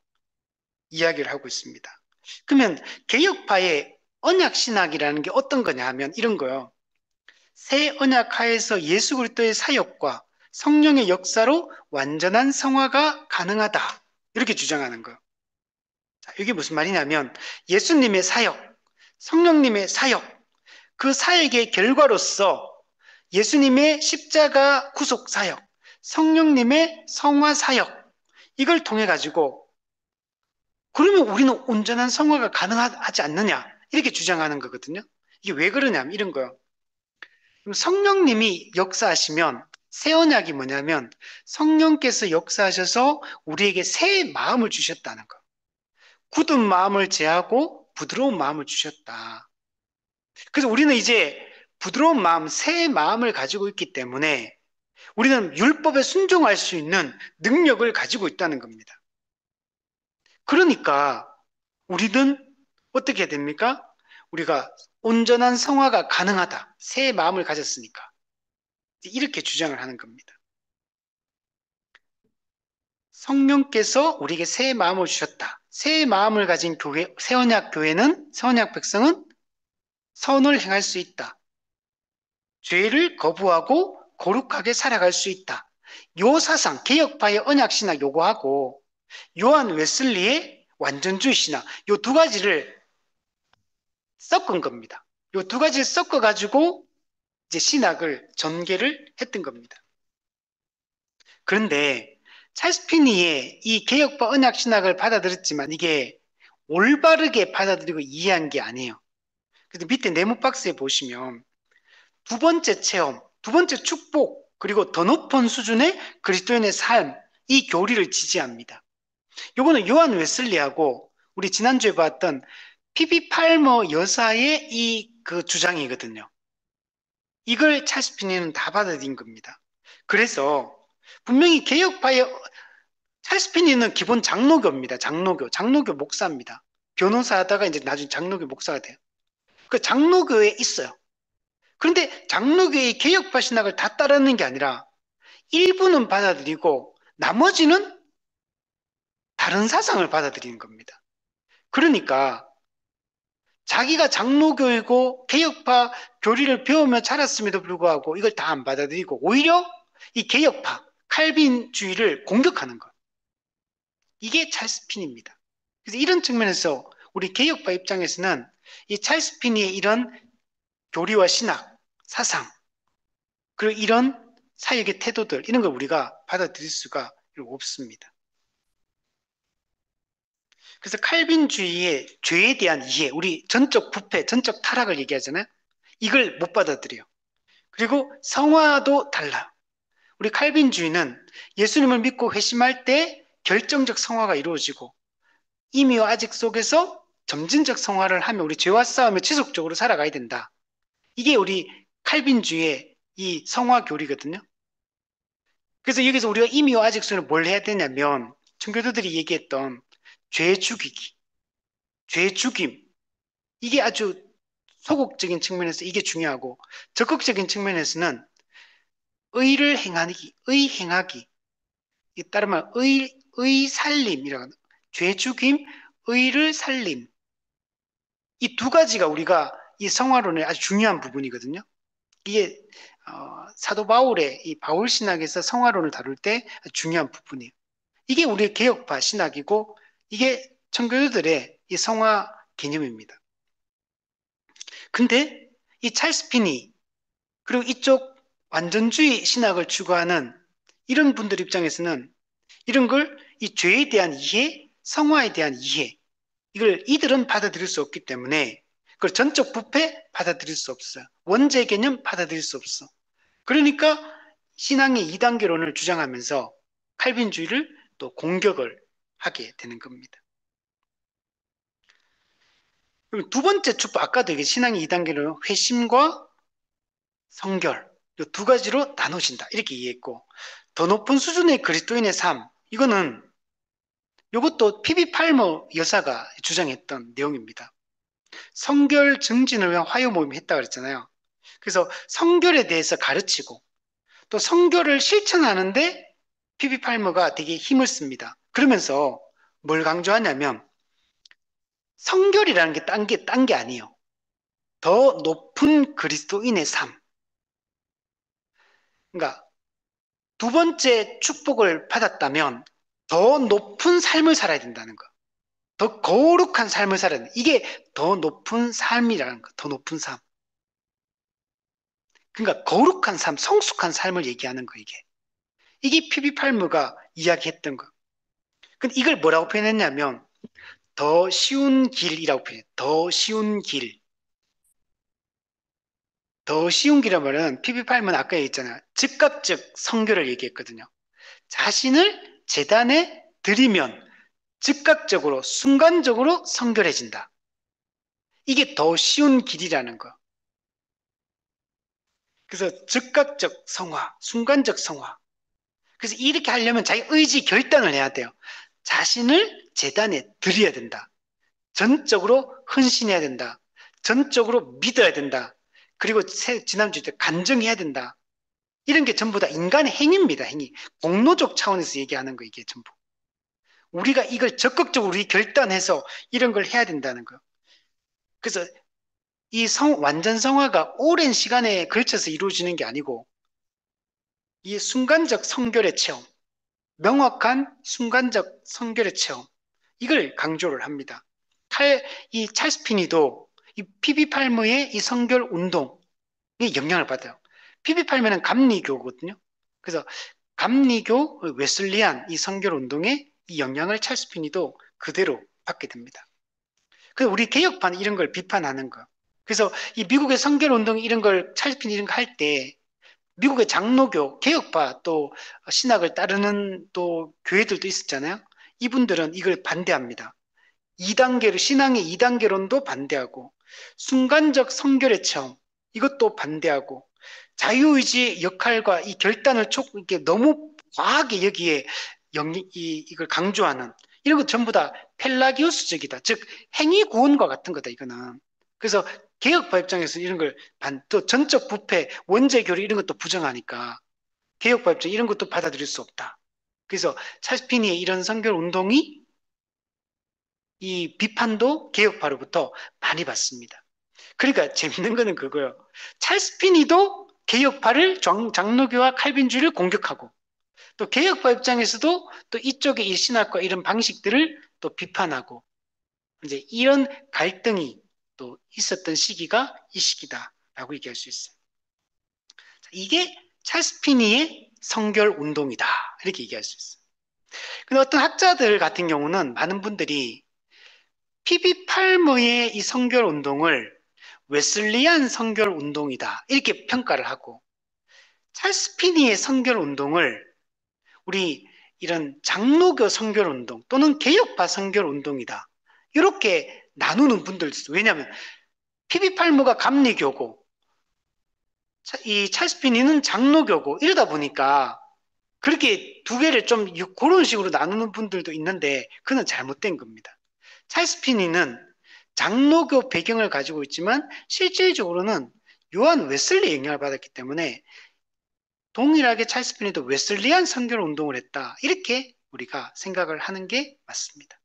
이야기를 하고 있습니다. 그러면 개혁파의 언약 신학이라는 게 어떤 거냐 하면 이런 거요. 새 언약 하에서 예수 그리스도의 사역과 성령의 역사로 완전한 성화가 가능하다. 이렇게 주장하는 거예요. 자, 이게 무슨 말이냐면 예수님의 사역, 성령님의 사역, 그 사역의 결과로서 예수님의 십자가 구속 사역, 성령님의 성화 사역, 이걸 통해 가지고 그러면 우리는 온전한 성화가 가능하지 않느냐? 이렇게 주장하는 거거든요. 이게 왜 그러냐면 이런 거요. 그럼 성령님이 역사하시면 새 언약이 뭐냐면 성령께서 역사하셔서 우리에게 새 마음을 주셨다는 거. 굳은 마음을 제하고 부드러운 마음을 주셨다. 그래서 우리는 이제 부드러운 마음, 새 마음을 가지고 있기 때문에 우리는 율법에 순종할 수 있는 능력을 가지고 있다는 겁니다. 그러니까 우리는 어떻게 해야 됩니까? 우리가 온전한 성화가 가능하다. 새 마음을 가졌으니까. 이렇게 주장을 하는 겁니다. 성령께서 우리에게 새 마음을 주셨다. 새 마음을 가진 교회, 새언약 교회는, 새언약 백성은 선을 행할 수 있다. 죄를 거부하고 거룩하게 살아갈 수 있다. 요 사상, 개혁파의 언약신학 요거하고 요한 웨슬리의 완전주의 신학, 요 두 가지를 섞은 겁니다. 요 두 가지를 섞어가지고 이제 신학을 전개를 했던 겁니다. 그런데 찰스 피니의 이 개혁파 언약 신학을 받아들였지만 이게 올바르게 받아들이고 이해한 게 아니에요. 그래서 밑에 네모 박스에 보시면 두 번째 체험, 두 번째 축복, 그리고 더 높은 수준의 그리스도인의 삶, 이 교리를 지지합니다. 요거는 요한 웨슬리하고 우리 지난주에 봤던 피비 팔머 여사의 이 그 주장이거든요. 이걸 찰스 피니는 다 받아들인 겁니다. 그래서 분명히 개혁파의 찰스 피니는 기본 장로교입니다. 장로교 목사입니다. 변호사 하다가 이제 나중에 장로교 목사가 돼요. 그 장로교에 있어요. 그런데 장로교의 개혁파 신학을 다 따르는 게 아니라 일부는 받아들이고 나머지는 다른 사상을 받아들이는 겁니다. 그러니까 자기가 장로교이고 개혁파 교리를 배우며 자랐음에도 불구하고 이걸 다 안 받아들이고 오히려 이 개혁파 칼빈주의를 공격하는 것. 이게 찰스 핀입니다. 그래서 이런 측면에서 우리 개혁파 입장에서는 이 찰스 핀의 이런 교리와 신학, 사상, 그리고 이런 사역의 태도들 이런 걸 우리가 받아들일 수가 없습니다. 그래서 칼빈주의의 죄에 대한 이해, 우리 전적 부패, 전적 타락을 얘기하잖아요. 이걸 못 받아들여요. 그리고 성화도 달라요. 우리 칼빈주의는 예수님을 믿고 회심할 때 결정적 성화가 이루어지고 이미와 아직 속에서 점진적 성화를 하며 우리 죄와 싸우며 지속적으로 살아가야 된다. 이게 우리 칼빈주의의 이 성화 교리거든요. 그래서 여기서 우리가 이미와 아직 속에는 뭘 해야 되냐면 청교도들이 얘기했던 죄 죽이기, 죄 죽임, 이게 아주 소극적인 측면에서 이게 중요하고 적극적인 측면에서는 의를 행하기, 의 행하기, 이 다른 말 의 살림이라고 하는 죄 죽임, 의를 살림. 이 두 가지가 우리가 이 성화론의 아주 중요한 부분이거든요. 이게 사도 바울의 이 바울 신학에서 성화론을 다룰 때 중요한 부분이에요. 이게 우리의 개혁파 신학이고 이게 청교도들의 이 성화 개념입니다. 근데 이 찰스 피니 그리고 이쪽 완전주의 신학을 추구하는 이런 분들 입장에서는 이런 걸 이 죄에 대한 이해, 성화에 대한 이해, 이걸 이들은 받아들일 수 없기 때문에 그걸 전적 부패 받아들일 수 없어요. 원죄 개념 받아들일 수 없어. 그러니까 신앙의 2단계론을 주장하면서 칼빈주의를 또 공격을 하게 되는 겁니다. 그럼 두 번째 축복, 아까도 이게 신앙의 2단계론은 회심과 성결, 이 두 가지로 나눠진다. 이렇게 이해했고, 더 높은 수준의 그리스도인의 삶, 이거는 이것도 피비 팔머 여사가 주장했던 내용입니다. 성결 증진을 위한 화요 모임을 했다고 그랬잖아요. 그래서 성결에 대해서 가르치고 또 성결을 실천하는데 피비 팔머가 되게 힘을 씁니다. 그러면서 뭘 강조하냐면 성결이라는 게 딴 게 아니에요. 더 높은 그리스도인의 삶. 그러니까 두 번째 축복을 받았다면 더 높은 삶을 살아야 된다는 거. 더 거룩한 삶을 살아야 된다. 이게 더 높은 삶이라는 거. 더 높은 삶. 그러니까 거룩한 삶, 성숙한 삶을 얘기하는 거 이게. 이게 피비 팔무가 이야기했던 거. 근데 이걸 뭐라고 표현했냐면 더 쉬운 길이라고 표현해. 더 쉬운 길. 더 쉬운 길이란 말은 피비 팔무는 아까 얘기했잖아요. 즉각적 성결을 얘기했거든요. 자신을 제단에 드리면 즉각적으로 순간적으로 성결해진다. 이게 더 쉬운 길이라는 거. 그래서 즉각적 성화, 순간적 성화. 그래서 이렇게 하려면 자기 의지 결단을 해야 돼요. 자신을 제단에 드려야 된다. 전적으로 헌신해야 된다. 전적으로 믿어야 된다. 그리고 지난주에 간증해야 된다. 이런 게 전부 다 인간의 행위입니다. 행위. 공로적 차원에서 얘기하는 거 이게 전부. 우리가 이걸 적극적으로 우리 결단해서 이런 걸 해야 된다는 거. 그래서 이 완전 성화가 오랜 시간에 걸쳐서 이루어지는 게 아니고 이 순간적 성결의 체험, 명확한 순간적 성결의 체험, 이걸 강조를 합니다. 이 찰스 피니도 이 피비 팔머의 이 성결 운동에 영향을 받아요. 피비 팔머는 감리교거든요. 그래서 감리교 웨슬리안 이 성결 운동에 이 영향을 찰스 피니도 그대로 받게 됩니다. 그래서 우리 개혁파는 이런 걸 비판하는 거. 그래서 이 미국의 성결 운동 이런 걸 찰스 피니 이런 거 할 때 미국의 장로교, 개혁파 또 신학을 따르는 또 교회들도 있었잖아요. 이분들은 이걸 반대합니다. 2단계로, 신앙의 2단계론도 반대하고, 순간적 성결의 체험, 이것도 반대하고, 자유의지의 역할과 이 결단을 이렇게 너무 과하게 여기에 이걸 강조하는, 이런 것 전부 다 펠라기오스적이다. 즉, 행위 구원과 같은 거다, 이거는. 그래서 개혁파 입장에서 이런 걸 또 전적 부패, 원죄 교리 이런 것도 부정하니까, 개혁파 입장 이런 것도 받아들일 수 없다. 그래서 찰스피니의 이런 성결 운동이 이 비판도 개혁파로부터 많이 받습니다. 그러니까 재밌는 거는 그거예요. 찰스 피니도 개혁파를 장로교와 칼빈주의를 공격하고 또 개혁파 입장에서도 또 이쪽의 이 신학과 이런 방식들을 또 비판하고 이제 이런 갈등이 또 있었던 시기가 이 시기다라고 얘기할 수 있어요. 이게 찰스 피니의 성결 운동이다 이렇게 얘기할 수 있어요. 근데 어떤 학자들 같은 경우는 많은 분들이 피비 팔머의 이 성결 운동을 웨슬리안 성결 운동이다. 이렇게 평가를 하고, 찰스 피니의 성결 운동을 우리 이런 장로교 성결 운동 또는 개혁파 성결 운동이다. 이렇게 나누는 분들도 있어요. 왜냐하면 피비 팔머가 감리교고 이 찰스 피니는 장로교고 이러다 보니까 그렇게 두 개를 좀 그런 식으로 나누는 분들도 있는데 그건 잘못된 겁니다. 찰스 피니는 장로교 배경을 가지고 있지만 실질적으로는 요한 웨슬리 영향을 받았기 때문에 동일하게 찰스 피니도 웨슬리안 선결 운동을 했다. 이렇게 우리가 생각을 하는 게 맞습니다.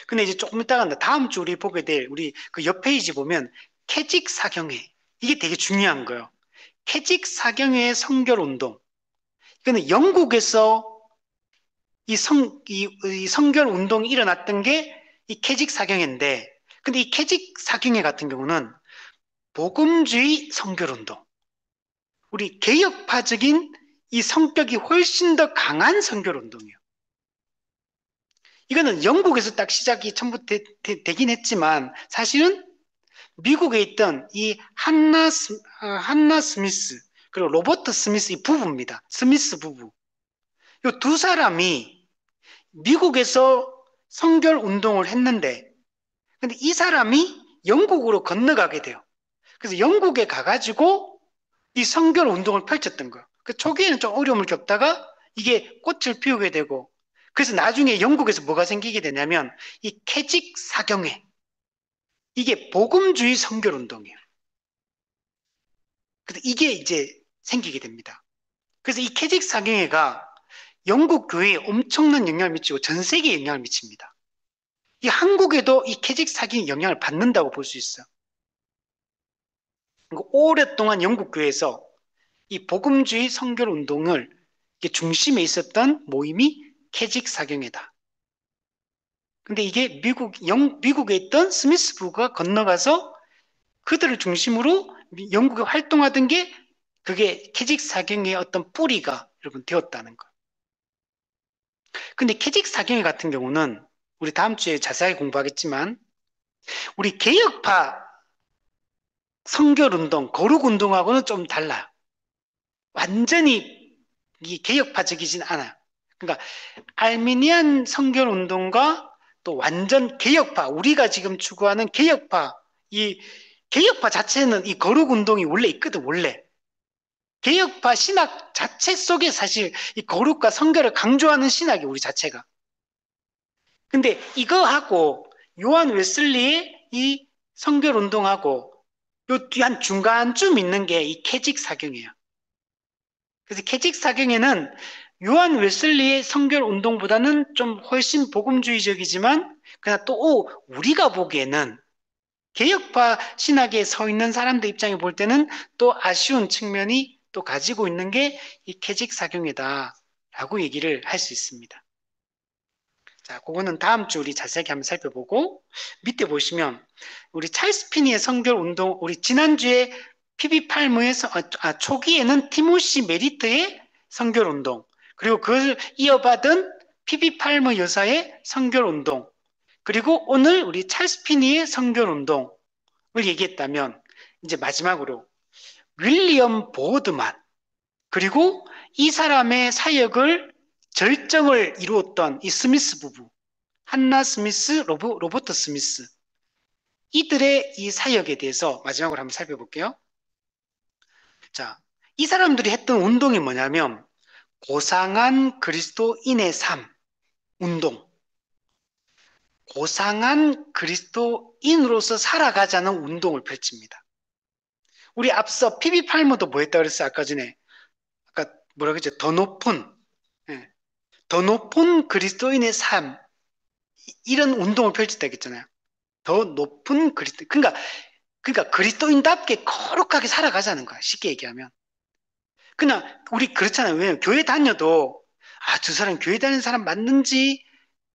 근데 이제 조금 이따가 다음 주 우리 보게 될 우리 그 옆 페이지 보면 캐직 사경회 이게 되게 중요한 거예요. 캐직 사경회의 선결 운동. 이거는 영국에서 이 선결 운동이 일어났던 게 이 캐직 사경회인데, 근데 이 캐직 사경회 같은 경우는 복음주의 선결 운동, 우리 개혁파적인 이 성격이 훨씬 더 강한 선결 운동이에요. 이거는 영국에서 딱 시작이 처음부터 되긴 했지만 사실은 미국에 있던 이 한나 스미스 그리고 로버트 스미스 이 부부입니다. 스미스 부부. 이 두 사람이 미국에서 성결 운동을 했는데, 근데 이 사람이 영국으로 건너가게 돼요. 그래서 영국에 가가지고 이 성결 운동을 펼쳤던 거예요. 그 초기에는 좀 어려움을 겪다가 이게 꽃을 피우게 되고, 그래서 나중에 영국에서 뭐가 생기게 되냐면 이 캐직 사경회, 이게 복음주의 성결 운동이에요. 그래서 이게 이제 생기게 됩니다. 그래서 이 캐직 사경회가 영국 교회에 엄청난 영향을 미치고 전 세계에 영향을 미칩니다. 이 한국에도 이 캐직 사경이 영향을 받는다고 볼 수 있어요. 오랫동안 영국 교회에서 이 복음주의 성결 운동을 중심에 있었던 모임이 캐직 사경회다. 근데 이게 미국에 있던 스미스 부가 건너가서 그들을 중심으로 영국에 활동하던 게 그게 캐직 사경회의 어떤 뿌리가 여러분 되었다는 거. 근데 캐직 사경회 같은 경우는 우리 다음 주에 자세하게 공부하겠지만 우리 개혁파 성결 운동, 거룩 운동하고는 좀 달라요. 완전히 이 개혁파적이진 않아요. 그러니까 알미니안 성결 운동과 또 완전 개혁파, 우리가 지금 추구하는 개혁파, 이 개혁파 자체는 이 거룩 운동이 원래 있거든, 원래. 개혁파 신학 자체 속에 사실 이 거룩과 성결을 강조하는 신학이 우리 자체가. 근데 이거하고 요한 웨슬리의 이 성결 운동하고 요 한 중간쯤 있는 게 이 캐직 사경이에요. 그래서 캐직 사경에는 요한 웨슬리의 성결 운동보다는 좀 훨씬 복음주의적이지만 그러나 또 우리가 보기에는 개혁파 신학에 서 있는 사람들 입장에 볼 때는 또 아쉬운 측면이 또 가지고 있는 게 이 캐직 사경이다라고 얘기를 할 수 있습니다. 자, 그거는 다음 주 우리 자세하게 한번 살펴보고 밑에 보시면 우리 찰스 피니의 성결 운동 우리 지난주에 피비 팔머의 초기에는 티모시 메리트의 성결 운동 그리고 그걸 이어받은 피비 팔머 여사의 성결 운동 그리고 오늘 우리 찰스 피니의 성결 운동을 얘기했다면 이제 마지막으로 윌리엄 보드만 그리고 이 사람의 사역을 절정을 이루었던 이 스미스 부부 한나 스미스, 로버트 스미스 이들의 이 사역에 대해서 마지막으로 한번 살펴볼게요. 자, 이 사람들이 했던 운동이 뭐냐면 고상한 그리스도인의 삶 운동 고상한 그리스도인으로서 살아가자는 운동을 펼칩니다. 우리 앞서 피비 팔머도 뭐 했다 그랬어요? 아까 전에 아까 뭐라 그랬죠? 예, 더 높은 그리스도인의 삶 이런 운동을 펼쳤다 했잖아요. 더 높은 그리스도 그러니까 그리스도인답게 거룩하게 살아가자는 거야. 쉽게 얘기하면. 그냥 우리 그렇잖아요. 왜냐면 교회 다녀도 저 사람 교회 다니는 사람 맞는지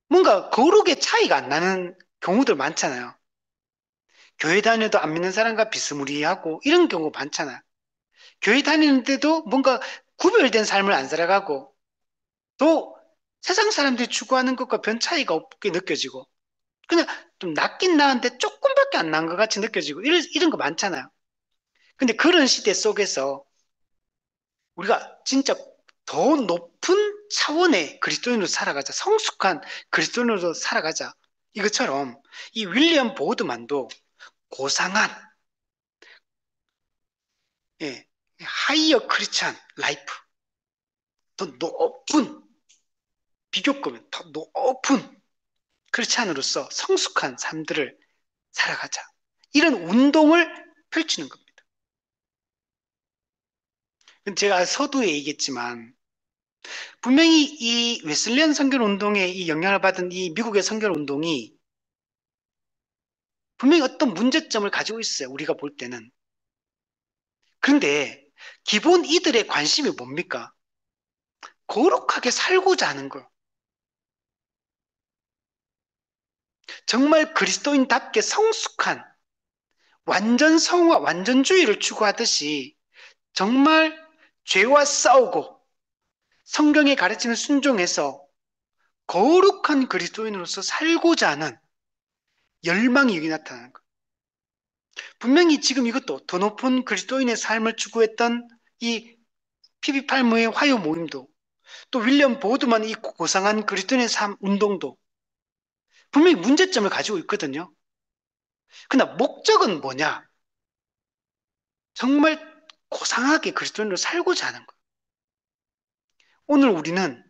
뭔가 거룩의 차이가 안 나는 경우들 많잖아요. 교회 다녀도 안 믿는 사람과 비스무리하고 이런 경우 많잖아요. 교회 다니는데도 뭔가 구별된 삶을 안 살아가고 또 세상 사람들이 추구하는 것과 별 차이가 없게 느껴지고 그냥 좀 낫긴 나은데 조금밖에 안 난 것 같이 느껴지고 이런 거 많잖아요. 근데 그런 시대 속에서 우리가 진짜 더 높은 차원의 그리스도인으로 살아가자. 성숙한 그리스도인으로 살아가자. 이것처럼 이 윌리엄 보드만도 고상한, 예, 하이어 크리스찬 라이프, 더 높은, 비교급은 더 높은 크리스찬으로서 성숙한 삶들을 살아가자. 이런 운동을 펼치는 겁니다. 제가 서두에 얘기했지만 분명히 이 웨슬리안 선교 운동에 이 영향을 받은 이 미국의 선교 운동이 분명히 어떤 문제점을 가지고 있어요. 우리가 볼 때는. 그런데 기본 이들의 관심이 뭡니까? 거룩하게 살고자 하는 거. 정말 그리스도인답게 성숙한 완전 성화, 완전주의를 추구하듯이 정말 죄와 싸우고 성경에 가르치는 순종해서 거룩한 그리스도인으로서 살고자 하는 열망이 여기 나타나는 거. 분명히 지금 이것도 더 높은 그리스도인의 삶을 추구했던 이 피비 팔무의 화요 모임도 또 윌리엄 보드만 이 고상한 그리스도인의 삶 운동도 분명히 문제점을 가지고 있거든요. 그러나 목적은 뭐냐? 정말 고상하게 그리스도인으로 살고자 하는 거예요. 오늘 우리는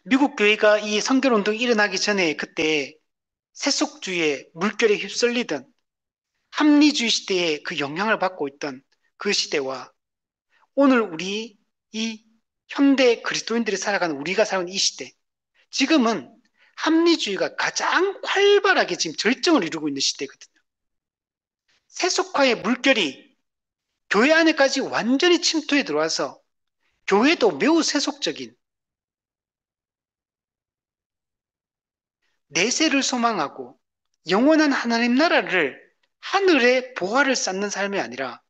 미국 교회가 이 선결 운동이 일어나기 전에 그때 세속주의의 물결에 휩쓸리던 합리주의 시대에 그 영향을 받고 있던 그 시대와 오늘 우리 이 현대 그리스도인들이 살아가는 우리가 살아가는 이 시대, 지금은 합리주의가 가장 활발하게 지금 절정을 이루고 있는 시대거든요. 세속화의 물결이 교회 안에까지 완전히 침투해 들어와서 교회도 매우 세속적인 내세를 소망하고 영원한 하나님 나라를 하늘의 보화를 쌓는 삶이 아니라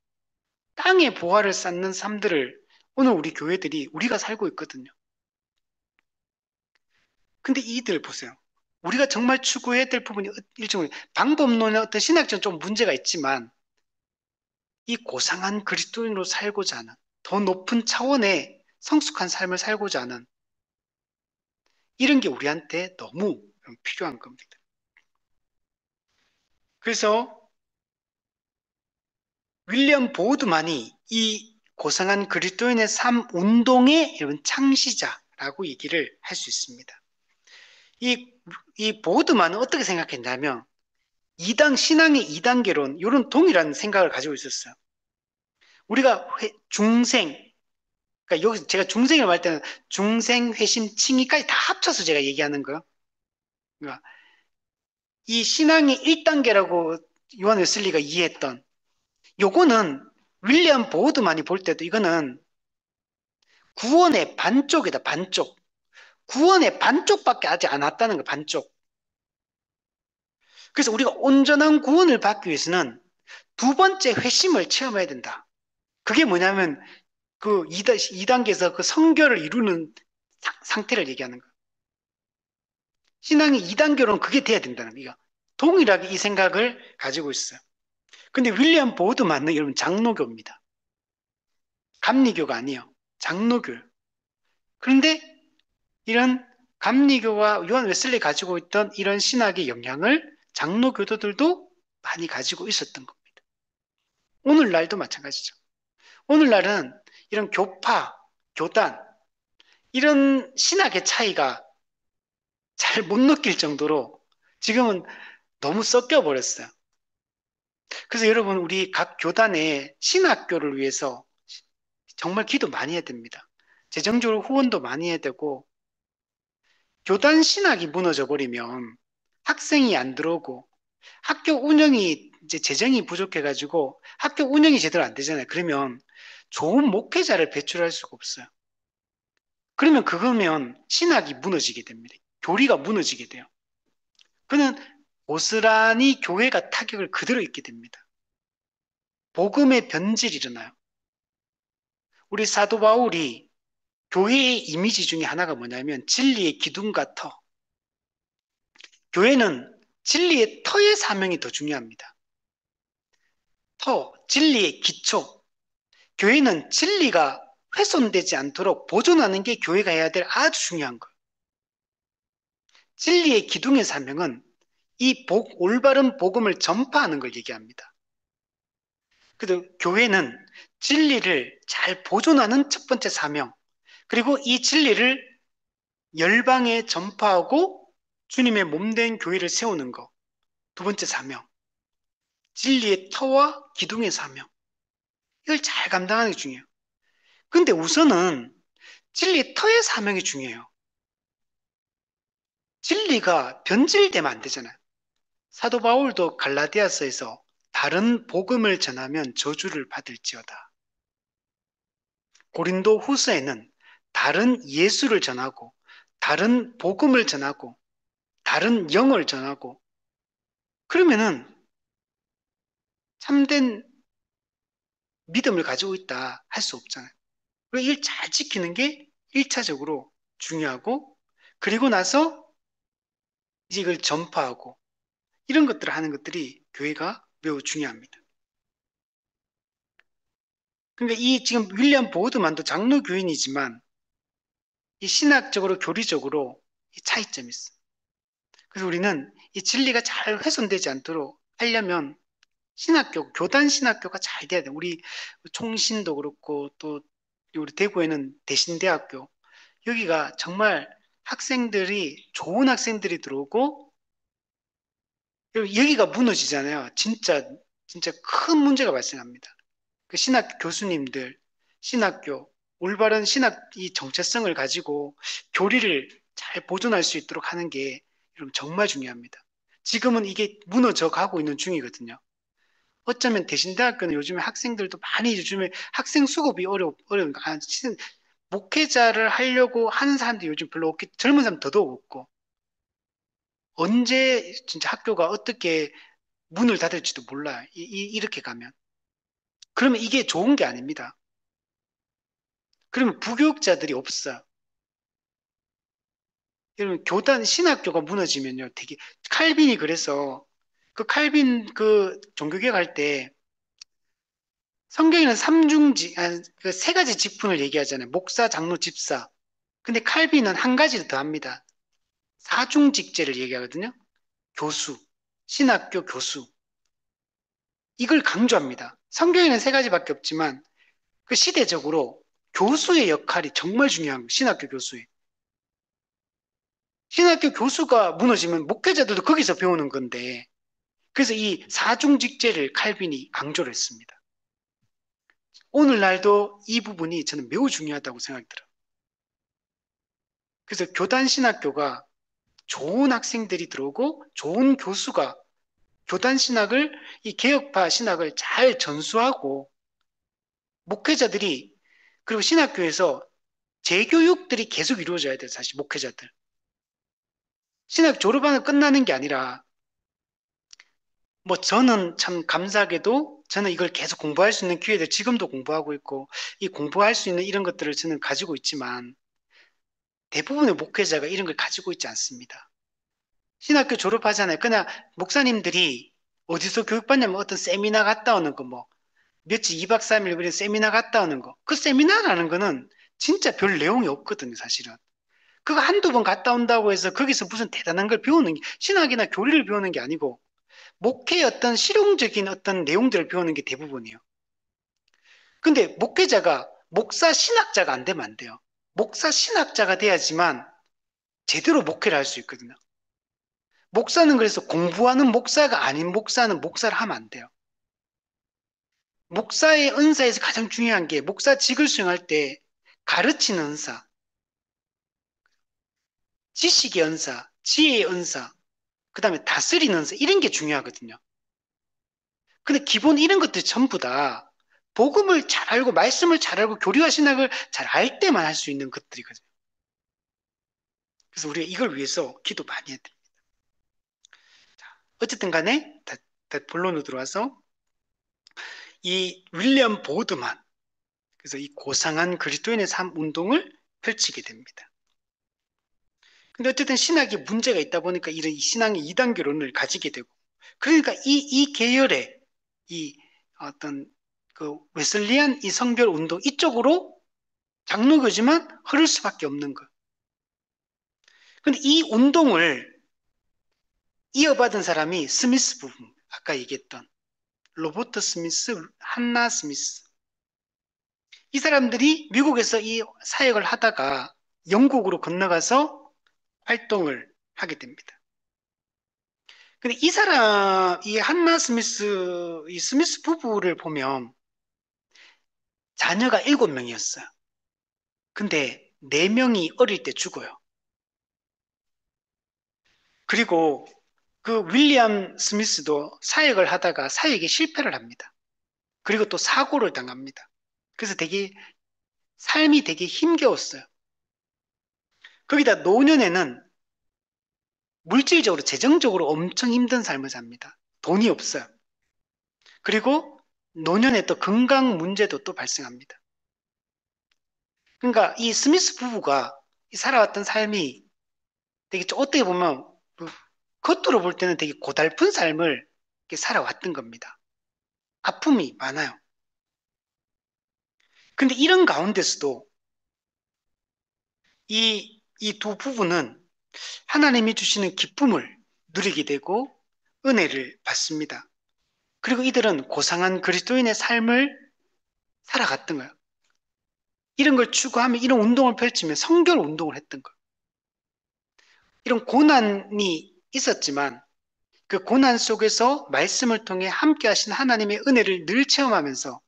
땅의 보화를 쌓는 삶들을 오늘 우리 교회들이 우리가 살고 있거든요. 근데 이들 보세요. 우리가 정말 추구해야 될 부분이 일종의 방법론의 어떤 신학적인 좀 문제가 있지만 이 고상한 그리스도인으로 살고자 하는 더 높은 차원의 성숙한 삶을 살고자 하는 이런 게 우리한테 너무 필요한 겁니다. 그래서 윌리엄 보드만이 이 고상한 그리스도인의 삶 운동의 이런 창시자라고 얘기를 할 수 있습니다. 이, 이 보드만은 어떻게 생각했냐면 신앙의 이단계론 이런 동일한 생각을 가지고 있었어요. 우리가 중생, 그러니까 여기 제가 중생을 말 때는 중생, 회심, 칭의까지 다 합쳐서 제가 얘기하는 거예요. 그러니까 이 신앙의 1단계라고 요한 웨슬리가 이해했던 요거는 윌리엄 보드만이 볼 때도 이거는 구원의 반쪽이다, 반쪽. 구원의 반쪽밖에 아직 안 왔다는 거, 반쪽. 그래서 우리가 온전한 구원을 받기 위해서는 두 번째 회심을 체험해야 된다. 그게 뭐냐면 그 2단계에서 그 성결을 이루는 상태를 얘기하는 거예요. 신앙의 2단계로는 그게 돼야 된다는 거예요. 동일하게 이 생각을 가지고 있어요. 근데 윌리엄 보드만은 여러분 장로교입니다. 감리교가 아니에요. 장로교예요. 그런데 이런 감리교와 요한 웨슬리 가지고 있던 이런 신학의 영향을 장로교도들도 많이 가지고 있었던 겁니다. 오늘날도 마찬가지죠. 오늘날은 이런 교파, 교단, 이런 신학의 차이가 잘 못 느낄 정도로 지금은 너무 섞여 버렸어요. 그래서 여러분, 우리 각 교단의 신학교를 위해서 정말 기도 많이 해야 됩니다. 재정적으로 후원도 많이 해야 되고, 교단 신학이 무너져 버리면 학생이 안 들어오고, 학교 운영이 이제 재정이 부족해가지고 학교 운영이 제대로 안 되잖아요. 그러면 좋은 목회자를 배출할 수가 없어요. 그러면 그거면 신학이 무너지게 됩니다. 교리가 무너지게 돼요. 그는 고스란히 교회가 타격을 그대로 입게 됩니다. 복음의 변질이 일어나요. 우리 사도 바울이 교회의 이미지 중에 하나가 뭐냐면 진리의 기둥 같아. 교회는 진리의 터의 사명이 더 중요합니다. 터, 진리의 기초. 교회는 진리가 훼손되지 않도록 보존하는 게 교회가 해야 될 아주 중요한 거예요. 진리의 기둥의 사명은 이 올바른 복음을 전파하는 걸 얘기합니다. 그래서 교회는 진리를 잘 보존하는 첫 번째 사명, 그리고 이 진리를 열방에 전파하고 주님의 몸된 교회를 세우는 것, 두 번째 사명, 진리의 터와 기둥의 사명, 이걸 잘 감당하는 게 중요해요. 근데 우선은 진리의 터의 사명이 중요해요. 진리가 변질되면 안 되잖아요. 사도 바울도 갈라디아서에서 다른 복음을 전하면 저주를 받을지어다. 고린도 후서에는 다른 예수를 전하고, 다른 복음을 전하고, 다른 영을 전하고, 그러면은 참된 믿음을 가지고 있다 할 수 없잖아요. 그리고 이걸 잘 지키는 게 1차적으로 중요하고, 그리고 나서 이제 이걸 전파하고, 이런 것들을 하는 것들이 교회가 매우 중요합니다. 그러니까 이 지금 윌리엄 보드만도 장로 교인이지만 이 신학적으로 교리적으로 이 차이점이 있어. 그래서 우리는 이 진리가 잘 훼손되지 않도록 하려면 신학교, 교단 신학교가 잘 돼야 돼. 우리 총신도 그렇고 또 우리 대구에는 대신대학교 여기가 정말 학생들이 좋은 학생들이 들어오고 여기가 무너지잖아요. 진짜 큰 문제가 발생합니다. 그 신학 교수님들, 신학교, 올바른 신학 이 정체성을 가지고 교리를 잘 보존할 수 있도록 하는 게 여러분 정말 중요합니다. 지금은 이게 무너져 가고 있는 중이거든요. 어쩌면 대신대학교는 요즘에 학생들도 많이 요즘에 학생 수급이 어려운가. 목회자를 하려고 하는 사람들이 요즘 별로 없기, 젊은 사람 더더욱 없고, 언제 진짜 학교가 어떻게 문을 닫을지도 몰라요. 이렇게 가면. 그러면 이게 좋은 게 아닙니다. 그러면 부교육자들이 없어요. 여러분, 교단, 신학교가 무너지면요, 되게, 칼빈이 그래서, 그 칼빈 그 종교개혁 할 때, 성경에는 그세 가지 직분을 얘기하잖아요. 목사, 장로, 집사. 근데 칼빈은 한 가지를 더 합니다. 사중직제를 얘기하거든요. 교수, 신학교 교수. 이걸 강조합니다. 성경에는 세 가지밖에 없지만, 그 시대적으로 교수의 역할이 정말 중요한 거예요. 신학교 교수의. 신학교 교수가 무너지면 목회자들도 거기서 배우는 건데, 그래서 이 사중직제를 칼빈이 강조를 했습니다. 오늘날도 이 부분이 저는 매우 중요하다고 생각이 들어요. 그래서 교단 신학교가 좋은 학생들이 들어오고 좋은 교수가 교단 신학을 이 개혁파 신학을 잘 전수하고 목회자들이 그리고 신학교에서 재교육들이 계속 이루어져야 돼요. 사실 목회자들. 신학 졸업하면 끝나는 게 아니라 뭐 저는 참 감사하게도 저는 이걸 계속 공부할 수 있는 기회를 지금도 공부하고 있고 이 공부할 수 있는 이런 것들을 저는 가지고 있지만 대부분의 목회자가 이런 걸 가지고 있지 않습니다. 신학교 졸업하잖아요. 그냥 목사님들이 어디서 교육받냐면 어떤 세미나 갔다 오는 거 뭐 며칠 2박 3일 그런 세미나 갔다 오는 거. 그 세미나라는 거는 진짜 별 내용이 없거든요, 사실은. 그거 한두 번 갔다 온다고 해서 거기서 무슨 대단한 걸 배우는 게 신학이나 교리를 배우는 게 아니고 목회의 어떤 실용적인 어떤 내용들을 배우는 게 대부분이에요. 근데 목회자가 목사 신학자가 안 되면 안 돼요. 목사 신학자가 돼야지만 제대로 목회를 할 수 있거든요. 목사는 그래서 공부하는 목사가 아닌 목사는 목사를 하면 안 돼요. 목사의 은사에서 가장 중요한 게 목사직을 수행할 때 가르치는 은사, 지식의 은사, 지혜의 은사, 그 다음에 다스리는 은사, 이런 게 중요하거든요. 근데 기본 이런 것들 전부 다 복음을 잘 알고 말씀을 잘 알고 교리와 신학을 잘 알 때만 할 수 있는 것들이거든요. 그래서 우리가 이걸 위해서 기도 많이 해야 됩니다. 어쨌든 간에 다 본론으로 들어와서 이 윌리엄 보드만 그래서 이 고상한 그리스도인의 삶 운동을 펼치게 됩니다. 근데 어쨌든 신학에 문제가 있다 보니까 이런 이 신앙의 이단교론을 가지게 되고, 그러니까 이 계열의 이 어떤 그 웨슬리안 이 성별 운동 이쪽으로 장로교지만 흐를 수밖에 없는 거. 근데 이 운동을 이어받은 사람이 스미스 부부, 아까 얘기했던 로버트 스미스, 한나 스미스. 이 사람들이 미국에서 이 사역을 하다가 영국으로 건너가서 활동을 하게 됩니다. 근데 이 사람, 이 한나 스미스, 이 스미스 부부를 보면 자녀가 7명이었어요. 근데 4명이 어릴 때 죽어요. 그리고 그 윌리엄 스미스도 사역을 하다가 사역에 실패를 합니다. 그리고 또 사고를 당합니다. 그래서 삶이 되게 힘겨웠어요. 거기다 노년에는 물질적으로, 재정적으로 엄청 힘든 삶을 삽니다. 돈이 없어요. 그리고 노년에 또 건강 문제도 또 발생합니다. 그러니까 이 스미스 부부가 살아왔던 삶이 되게 어떻게 보면 그 겉으로 볼 때는 되게 고달픈 삶을 이렇게 살아왔던 겁니다. 아픔이 많아요. 근데 이런 가운데서도 이 두 부부는 하나님이 주시는 기쁨을 누리게 되고 은혜를 받습니다. 그리고 이들은 고상한 그리스도인의 삶을 살아갔던 거예요. 이런 걸 추구하며 이런 운동을 펼치며 성결 운동을 했던 거예요. 이런 고난이 있었지만 그 고난 속에서 말씀을 통해 함께 하신 하나님의 은혜를 늘 체험하면서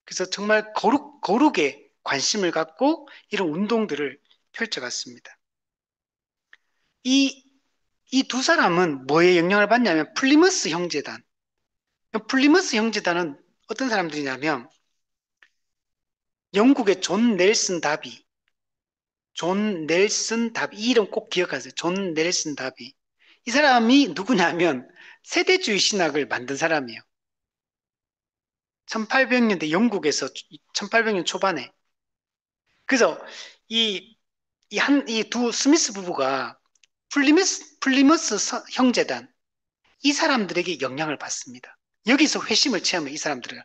그래서 정말 거룩에 관심을 갖고 이런 운동들을 펼쳐갔습니다. 이, 이 두 사람은 뭐에 영향을 받냐면 플리머스 형제단. 플리머스 형제단은 어떤 사람들이냐면 영국의 존 넬슨 다비, 이 이름 꼭 기억하세요. 존 넬슨 다비. 이 사람이 누구냐면 세대주의 신학을 만든 사람이에요. 1800년대 영국에서 1800년 초반에. 그래서 이 두 스미스 부부가 플리머스 형제단, 이 사람들에게 영향을 받습니다. 여기서 회심을 체험해, 이 사람들은.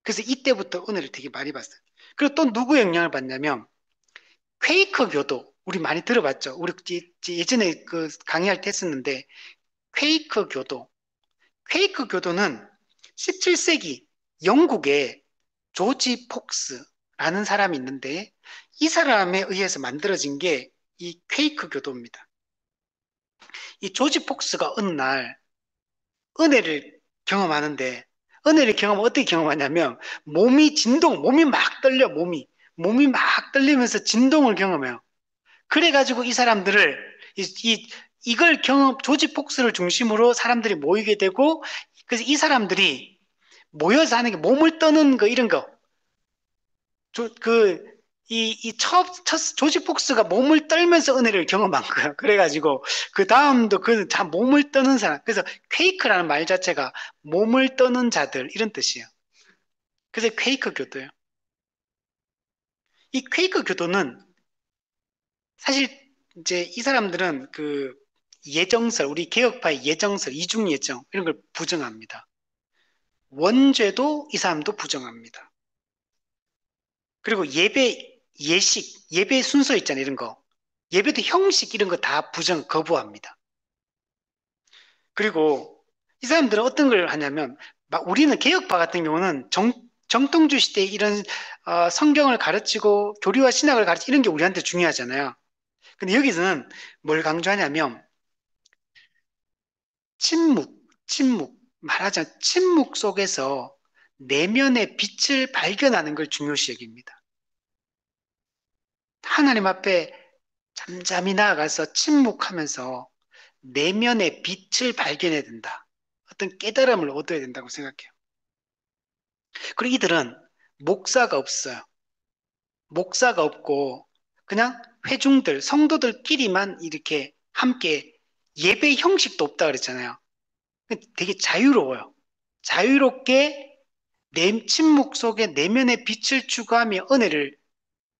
그래서 이때부터 은혜를 되게 많이 받았어요. 그리고 또 누구 영향을 받냐면, 퀘이커 교도, 우리 많이 들어봤죠? 우리 예전에 그 강의할 때 했었는데, 퀘이커 교도. 퀘이커 교도는 17세기 영국에 조지 폭스라는 사람이 있는데, 이 사람에 의해서 만들어진 게 이 퀘이커 교도입니다. 이 조지 폭스가 어느 날 은혜를 경험하는데, 은혜를 경험하면 어떻게 경험하냐면 몸이 막 떨려. 몸이 막 떨리면서 진동을 경험해요. 그래가지고 이 사람들을 이걸 조지 폭스를 중심으로 사람들이 모이게 되고, 그래서 이 사람들이 모여서 하는 게 몸을 떠는 거 이런 거. 그 조지 폭스가 몸을 떨면서 은혜를 경험한 거야. 그래가지고, 그 다음도 참 몸을 떠는 사람. 그래서 퀘이크라는 말 자체가 몸을 떠는 자들, 이런 뜻이에요. 그래서 퀘이크 교도예요. 이 퀘이크 교도는 사실 이제 이 사람들은 그 예정설, 우리 개혁파의 예정설, 이중예정, 이런 걸 부정합니다. 원죄도 이 사람도 부정합니다. 그리고 예배 순서 있잖아요, 이런 거. 예배도 형식 이런 거 다 거부합니다. 그리고 이 사람들은 어떤 걸 하냐면, 우리는 개혁파 같은 경우는 정통주 시대 이런 성경을 가르치고 교리와 신학을 가르치고 이런 게 우리한테 중요하잖아요. 근데 여기서는 뭘 강조하냐면 말하자면 침묵 속에서 내면의 빛을 발견하는 걸 중요시 여깁니다. 하나님 앞에 잠잠히 나아가서 침묵하면서 내면의 빛을 발견해야 된다. 어떤 깨달음을 얻어야 된다고 생각해요. 그리고 이들은 목사가 없어요. 목사가 없고 그냥 성도들끼리만 이렇게 함께 예배 형식도 없다 그랬잖아요. 되게 자유로워요. 자유롭게 침묵 속에 내면의 빛을 추구하며 은혜를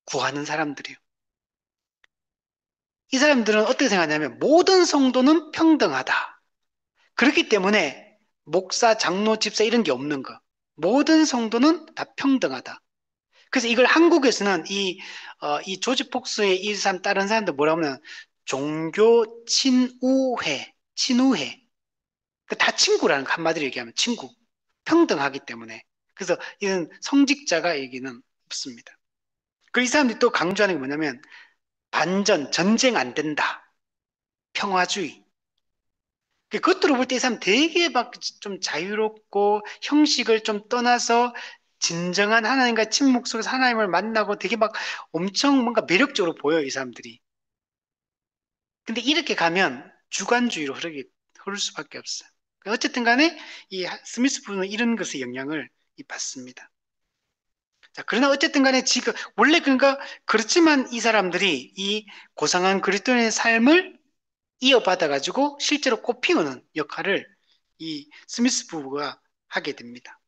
구하는 사람들이에요. 이 사람들은 어떻게 생각하냐면 모든 성도는 평등하다. 그렇기 때문에 목사, 장로, 집사 이런 게 없는 거. 모든 성도는 다 평등하다. 그래서 이걸 한국에서는 이 조지 폭스의 이 사람, 다른 사람들 뭐라고 하면 종교 친우회, 친우회. 다 친구라는 거 한마디로 얘기하면 친구. 평등하기 때문에. 그래서 이런 성직자가 얘기는 없습니다. 그리고 이 사람들이 또 강조하는 게 뭐냐면 반전, 전쟁 안 된다. 평화주의. 겉으로 볼 때 이 사람 되게 막 좀 자유롭고 형식을 좀 떠나서 진정한 하나님과 침묵 속에서 하나님을 만나고 되게 막 엄청 뭔가 매력적으로 보여요, 이 사람들이. 근데 이렇게 가면 주관주의로 흐를 수밖에 없어요. 어쨌든 간에 이 스미스 부는 이런 것의 영향을 받습니다. 자, 그러나 어쨌든 간에 지금, 원래 그러니까, 그렇지만 이 사람들이 이 고상한 그리스도인의 삶을 이어받아가지고 실제로 꽃피우는 역할을 이 스미스 부부가 하게 됩니다.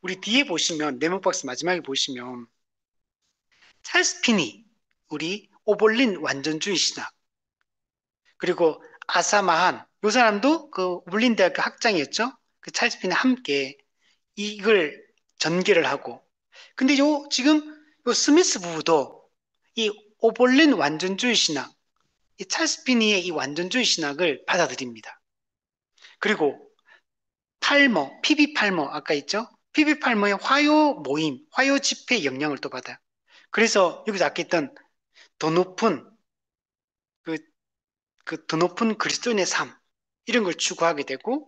우리 뒤에 보시면, 네모박스 마지막에 보시면, 찰스 피니, 우리 오볼린 완전주의 신학, 그리고 아사마한, 요 사람도 그 오볼린 대학교 학장이었죠? 그 찰스 피니 함께 이걸 전개를 하고, 근데 요 지금 요 스미스 부부도 이 오볼린 완전주의 신학, 이 찰스 피니의 이 완전주의 신학을 받아들입니다. 그리고 팔머, 피비 팔머 아까 있죠? 피비 팔머의 화요 모임, 화요 집회 영향을 또 받아요. 그래서 여기서 아까 했던 더 높은 그, 더 높은 그리스도인의 삶 이런 걸 추구하게 되고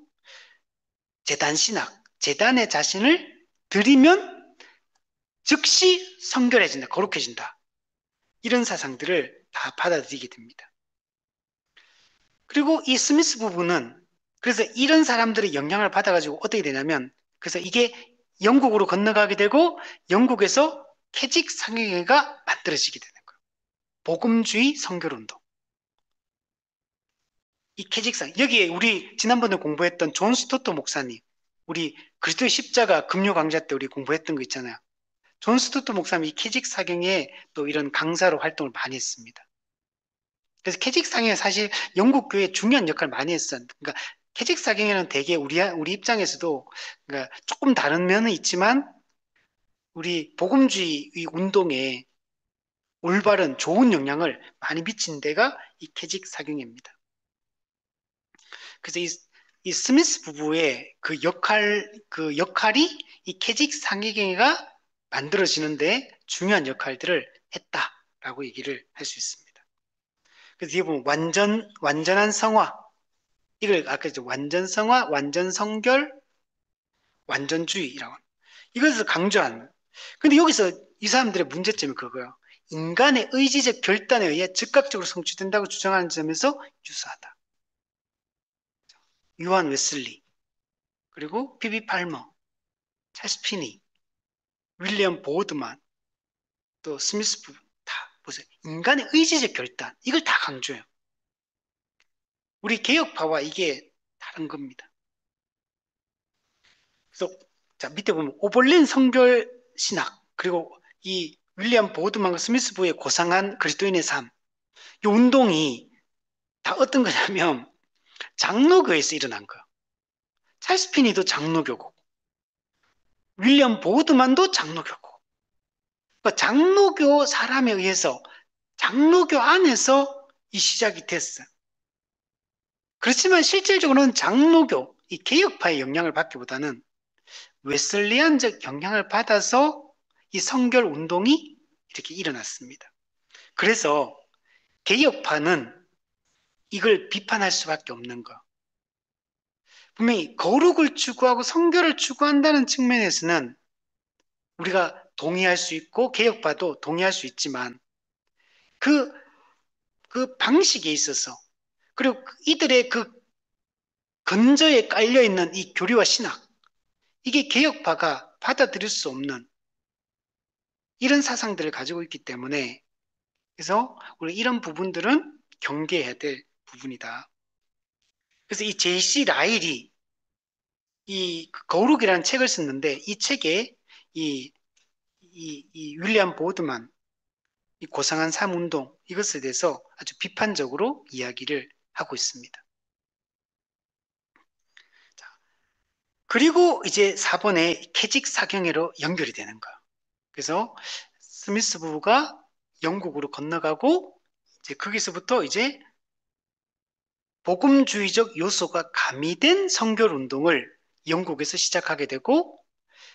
재단 신학, 재단의 자신을 드리면 즉시 성결해진다, 거룩해진다. 이런 사상들을 다 받아들이게 됩니다. 그리고 이 스미스 부부는 그래서 이런 사람들의 영향을 받아가지고 어떻게 되냐면 그래서 이게 영국으로 건너가게 되고 영국에서 캐직 상회가 만들어지게 되는 거예요. 복음주의 선결운동. 이 캐직상 여기에 우리 지난번에 공부했던 존 스토터 목사님 우리 그리스도의 십자가 금요 강좌 때 우리 공부했던 거 있잖아요. 존 스토터 목사님이 이 캐직 사경에 또 이런 강사로 활동을 많이 했습니다. 그래서 캐직 사경은 사실 영국 교회에 중요한 역할을 많이 했어요. 그러니까 캐직 사경에는 되게 우리 입장에서도 그러니까 조금 다른 면은 있지만 우리 복음주의 운동에 올바른 좋은 영향을 많이 미친 데가 이 캐직 사경입니다. 그래서 이 스미스 부부의 그 역할이 이 캐직 상계경가 만들어지는데 중요한 역할들을 했다라고 얘기를 할 수 있습니다. 그래서 뒤에 보면 완전한 성화. 이걸 아까 완전 성화, 완전 성결, 완전주의라고. 이것을 강조하는. 근데 여기서 이 사람들의 문제점이 그거예요. 인간의 의지적 결단에 의해 즉각적으로 성취된다고 주장하는 점에서 유사하다. 유한 웨슬리, 그리고 피비 팔머, 찰스 피니, 윌리엄 보드만, 또 스미스 부부 다 보세요. 인간의 의지적 결단, 이걸 다 강조해요. 우리 개혁파와 이게 다른 겁니다. 그래서 자 밑에 보면 오벌린 성결 신학 그리고 이 윌리엄 보드만과 스미스 부의 고상한 그리스도인의 삶, 이 운동이 다 어떤 거냐면 장로교에서 일어난 거예요. 찰스 피니도 장로교고 윌리엄 보드만도 장로교고 그러니까 장로교 사람에 의해서 장로교 안에서 이 시작이 됐어요. 그렇지만 실질적으로는 장로교, 이 개혁파의 영향을 받기보다는 웨슬리안적 영향을 받아서 이 성결 운동이 이렇게 일어났습니다. 그래서 개혁파는 이걸 비판할 수밖에 없는 거. 분명히 거룩을 추구하고 성결을 추구한다는 측면에서는 우리가 동의할 수 있고 개혁파도 동의할 수 있지만 그, 그 방식에 있어서 그리고 이들의 그 근저에 깔려있는 이 교리와 신학 이게 개혁파가 받아들일 수 없는 이런 사상들을 가지고 있기 때문에 그래서 우리 이런 부분들은 경계해야 될 부분이다. 그래서 이 제이씨 라일이 이 거룩이라는 책을 썼는데 이 책에 이 윌리엄 보드만 이 고상한 삶 운동 이것에 대해서 아주 비판적으로 이야기를 하고 있습니다. 자, 그리고 이제 4번에 캐직 사경회로 연결이 되는 거예요. 그래서 스미스 부부가 영국으로 건너가고 이제 거기서부터 이제 복음주의적 요소가 가미된 성결 운동을 영국에서 시작하게 되고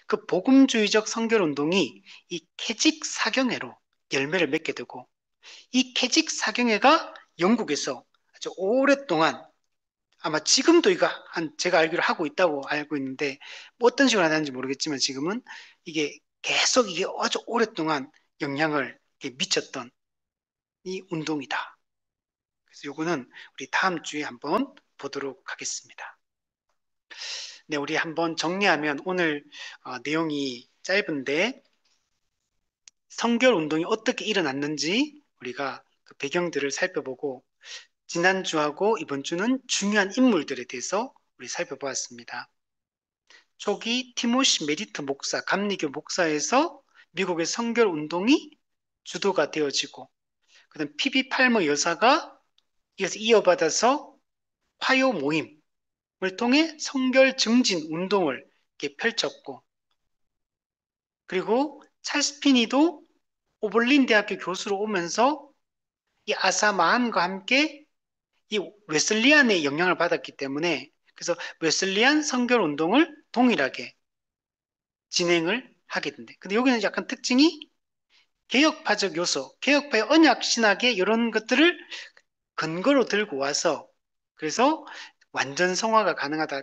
그 복음주의적 성결 운동이 이 캐직 사경회로 열매를 맺게 되고 이 캐직 사경회가 영국에서 아주 오랫동안 아마 지금도 이거 제가 알기로 하고 있다고 알고 있는데 뭐 어떤 식으로 하는지 모르겠지만 지금은 이게 계속 이게 아주 오랫동안 영향을 미쳤던 이 운동이다. 그래서 요거는 우리 다음 주에 한번 보도록 하겠습니다. 네, 우리 한번 정리하면 오늘 내용이 짧은데 성결 운동이 어떻게 일어났는지 우리가 그 배경들을 살펴보고 지난주하고 이번 주는 중요한 인물들에 대해서 우리 살펴보았습니다. 초기 티모시 메리트 목사, 감리교 목사에서 미국의 성결 운동이 주도가 되어지고 그다음 피비 팔머 여사가 이어서 이어받아서 화요 모임을 통해 성결 증진 운동을 이렇게 펼쳤고 그리고 찰스 피니도 오벌린 대학교 교수로 오면서 이 아사 마한과 함께 이 웨슬리안의 영향을 받았기 때문에 그래서 웨슬리안 성결 운동을 동일하게 진행을 하게 된대. 근데 여기는 약간 특징이 개혁파적 요소, 개혁파의 언약 신학의 이런 것들을 근거로 들고 와서 그래서 완전 성화가 가능하다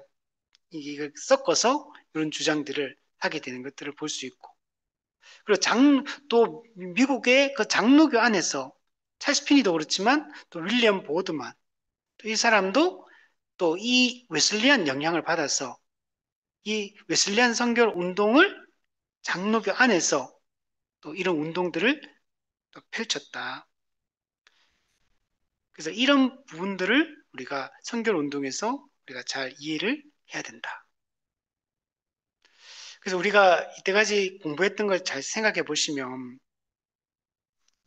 이걸 섞어서 이런 주장들을 하게 되는 것들을 볼 수 있고 그리고 또 미국의 그 장로교 안에서 찰스 피니도 그렇지만 또 윌리엄 보드만 또 이 사람도 또 이 웨슬리안 영향을 받아서 이 웨슬리안 성결 운동을 장로교 안에서 또 이런 운동들을 또 펼쳤다. 그래서 이런 부분들을 우리가 성결 운동에서 우리가 잘 이해를 해야 된다. 그래서 우리가 이때까지 공부했던 걸 잘 생각해 보시면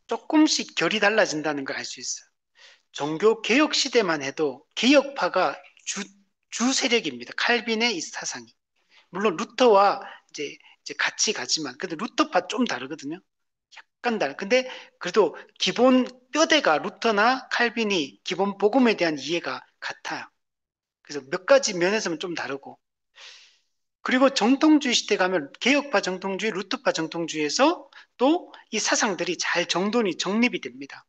조금씩 결이 달라진다는 걸 알 수 있어요. 종교 개혁 시대만 해도 개혁파가 주 세력입니다. 칼빈의 이 사상이. 물론 루터와 이제 같이 가지만, 근데 루터파 좀 다르거든요. 약간 다르. 근데 그래도 기본 뼈대가 루터나 칼빈이 기본 복음에 대한 이해가 같아요. 그래서 몇 가지 면에서는 좀 다르고. 그리고 정통주의 시대 가면 개혁파 정통주의, 루터파 정통주의에서 또 이 사상들이 잘 정립이 됩니다.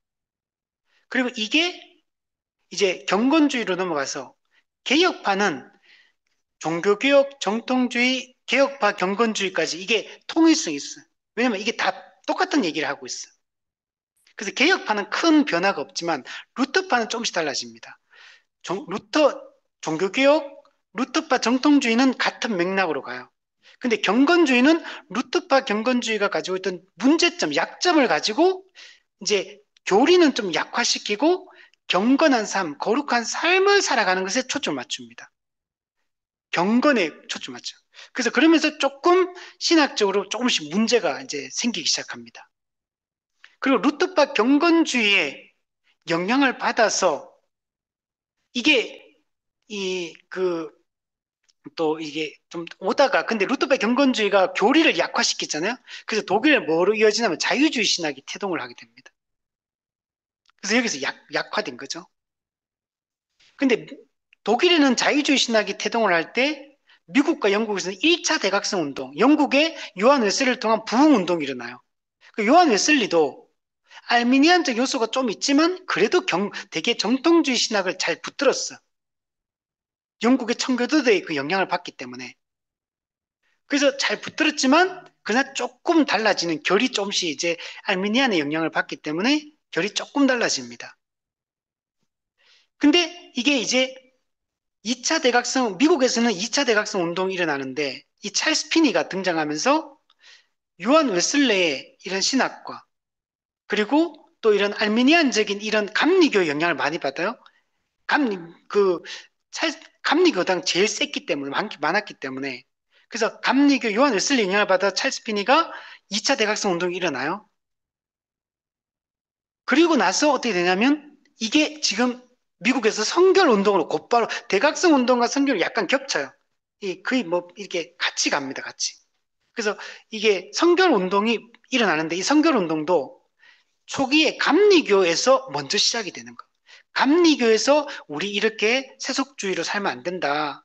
그리고 이게 이제 경건주의로 넘어가서 개혁파는 종교개혁, 정통주의, 개혁파, 경건주의까지 이게 통일성이 있어요. 왜냐면 이게 다 똑같은 얘기를 하고 있어요. 그래서 개혁파는 큰 변화가 없지만 루터파는 조금씩 달라집니다. 루터, 종교개혁, 루터파 정통주의는 같은 맥락으로 가요. 근데 경건주의는 루터파 경건주의가 가지고 있던 문제점, 약점을 가지고 이제 교리는 좀 약화시키고 경건한 삶, 거룩한 삶을 살아가는 것에 초점을 맞춥니다. 경건에 초점 맞죠. 그래서 그러면서 조금 신학적으로 조금씩 문제가 이제 생기기 시작합니다. 그리고 루터파 경건주의에 영향을 받아서 이게 또 이게 좀 오다가 근데 루터파 경건주의가 교리를 약화시켰잖아요. 그래서 독일에 뭐로 이어지냐면 자유주의 신학이 태동을 하게 됩니다. 그래서 여기서 약화된 거죠. 근데 독일에는 자유주의 신학이 태동을 할 때 미국과 영국에서는 1차 대각성 운동, 영국의 요한 웨슬리를 통한 부흥 운동이 일어나요. 그 요한 웨슬리도 알미니안적 요소가 좀 있지만 그래도 되게 정통주의 신학을 잘 붙들었어. 영국의 청교도들의 그 영향을 받기 때문에. 그래서 잘 붙들었지만 그러나 조금 달라지는 결이 조금씩 이제 알미니안의 영향을 받기 때문에 결이 조금 달라집니다. 근데 이게 이제 2차 대각성, 미국에서는 2차 대각성 운동이 일어나는데 이 찰스 피니가 등장하면서 요한 웨슬레의 이런 신학과 그리고 또 이런 알미니안적인 이런 감리교 영향을 많이 받아요. 감리, 그, 감리교당 제일 셌기 때문에, 많았기 때문에. 그래서 감리교 요한 웨슬리 영향을 받아 찰스 피니가 2차 대각성 운동이 일어나요. 그리고 나서 어떻게 되냐면 이게 지금 미국에서 성결 운동으로 곧바로 대각성 운동과 성결이 약간 겹쳐요. 이 거의 뭐 이렇게 같이 갑니다, 같이. 그래서 이게 성결 운동이 일어나는데 이 성결 운동도 초기에 감리교에서 먼저 시작이 되는 거. 감리교에서 우리 이렇게 세속주의로 살면 안 된다.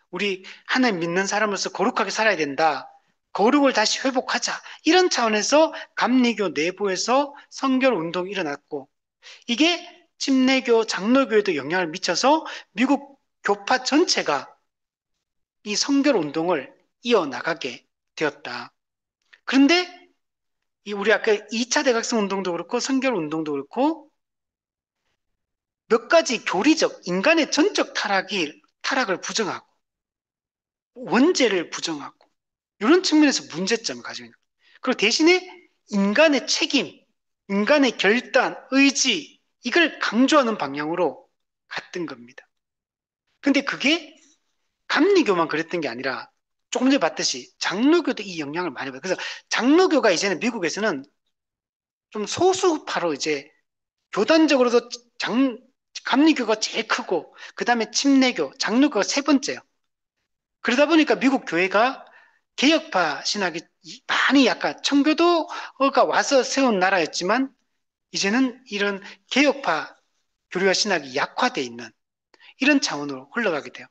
우리 하나님 믿는 사람으로서 거룩하게 살아야 된다. 거룩을 다시 회복하자. 이런 차원에서 감리교 내부에서 성결 운동이 일어났고 이게 침례교, 장로교에도 영향을 미쳐서 미국 교파 전체가 이 성결 운동을 이어나가게 되었다. 그런데 우리 아까 2차 대각성 운동도 그렇고 성결 운동도 그렇고 몇 가지 교리적 인간의 전적 타락을 부정하고 원죄를 부정하고 이런 측면에서 문제점을 가지고 있는 거예요. 그리고 대신에 인간의 책임, 인간의 결단, 의지 이걸 강조하는 방향으로 갔던 겁니다. 근데 그게 감리교만 그랬던 게 아니라 조금 전에 봤듯이 장로교도 이 영향을 많이 받아요. 그래서 장로교가 이제는 미국에서는 좀 소수파로 이제 교단적으로도 감리교가 제일 크고 그 다음에 침례교, 장로교가 세 번째예요. 그러다 보니까 미국 교회가 개혁파 신학이 많이 약간 청교도가 와서 세운 나라였지만 이제는 이런 개혁파 교류와 신학이 약화되어 있는 이런 차원으로 흘러가게 돼요.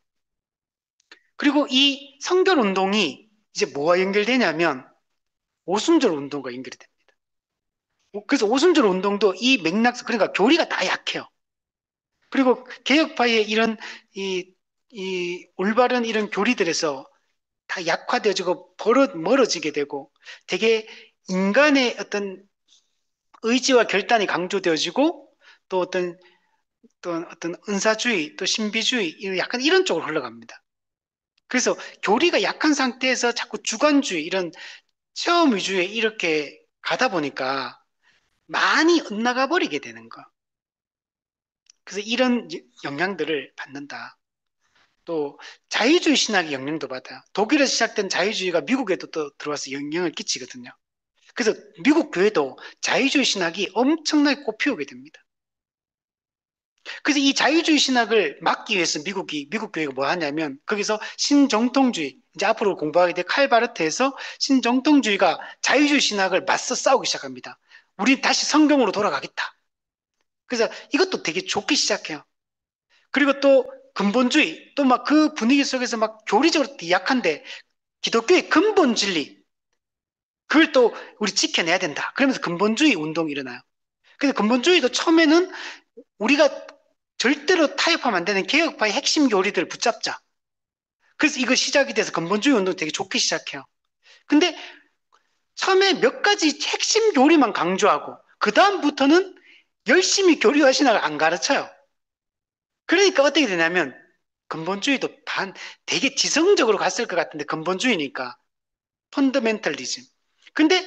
그리고 이 성결 운동이 이제 뭐와 연결되냐면 오순절 운동과 연결이 됩니다. 그래서 오순절 운동도 이 맥락, 그러니까 교리가 다 약해요. 그리고 개혁파의 이런 이 올바른 이런 교리들에서 다 약화되어지고 멀어지게 되고 되게 인간의 의지와 결단이 강조되어지고 또 어떤 은사주의 또 신비주의 약간 이런 쪽으로 흘러갑니다. 그래서 교리가 약한 상태에서 자꾸 주관주의 이런 체험 위주에 이렇게 가다 보니까 많이 엇나가 버리게 되는 거. 그래서 이런 영향들을 받는다. 또 자유주의 신학의 영향도 받아요. 독일에서 시작된 자유주의가 미국에도 또 들어와서 영향을 끼치거든요. 그래서 미국 교회도 자유주의 신학이 엄청나게 꽃피우게 됩니다. 그래서 이 자유주의 신학을 막기 위해서 미국 교회가 뭐 하냐면 거기서 신정통주의, 이제 앞으로 공부하게 될 칼바르트에서 신정통주의가 자유주의 신학을 맞서 싸우기 시작합니다. 우리 다시 성경으로 돌아가겠다. 그래서 이것도 되게 좋게 시작해요. 그리고 또 근본주의, 또 막 그 분위기 속에서 막 교리적으로 약한데 기독교의 근본 진리, 그걸 또 우리 지켜내야 된다. 그러면서 근본주의 운동이 일어나요. 근데 근본주의도 처음에는 우리가 절대로 타협하면 안 되는 개혁파의 핵심 교리들을 붙잡자. 그래서 이거 시작이 돼서 근본주의 운동 되게 좋게 시작해요. 근데 처음에 몇 가지 핵심 교리만 강조하고 그다음부터는 열심히 교리와 신학을 안 가르쳐요. 그러니까 어떻게 되냐면 근본주의도 되게 지성적으로 갔을 것 같은데 근본주의니까 펀더멘탈리즘. 근데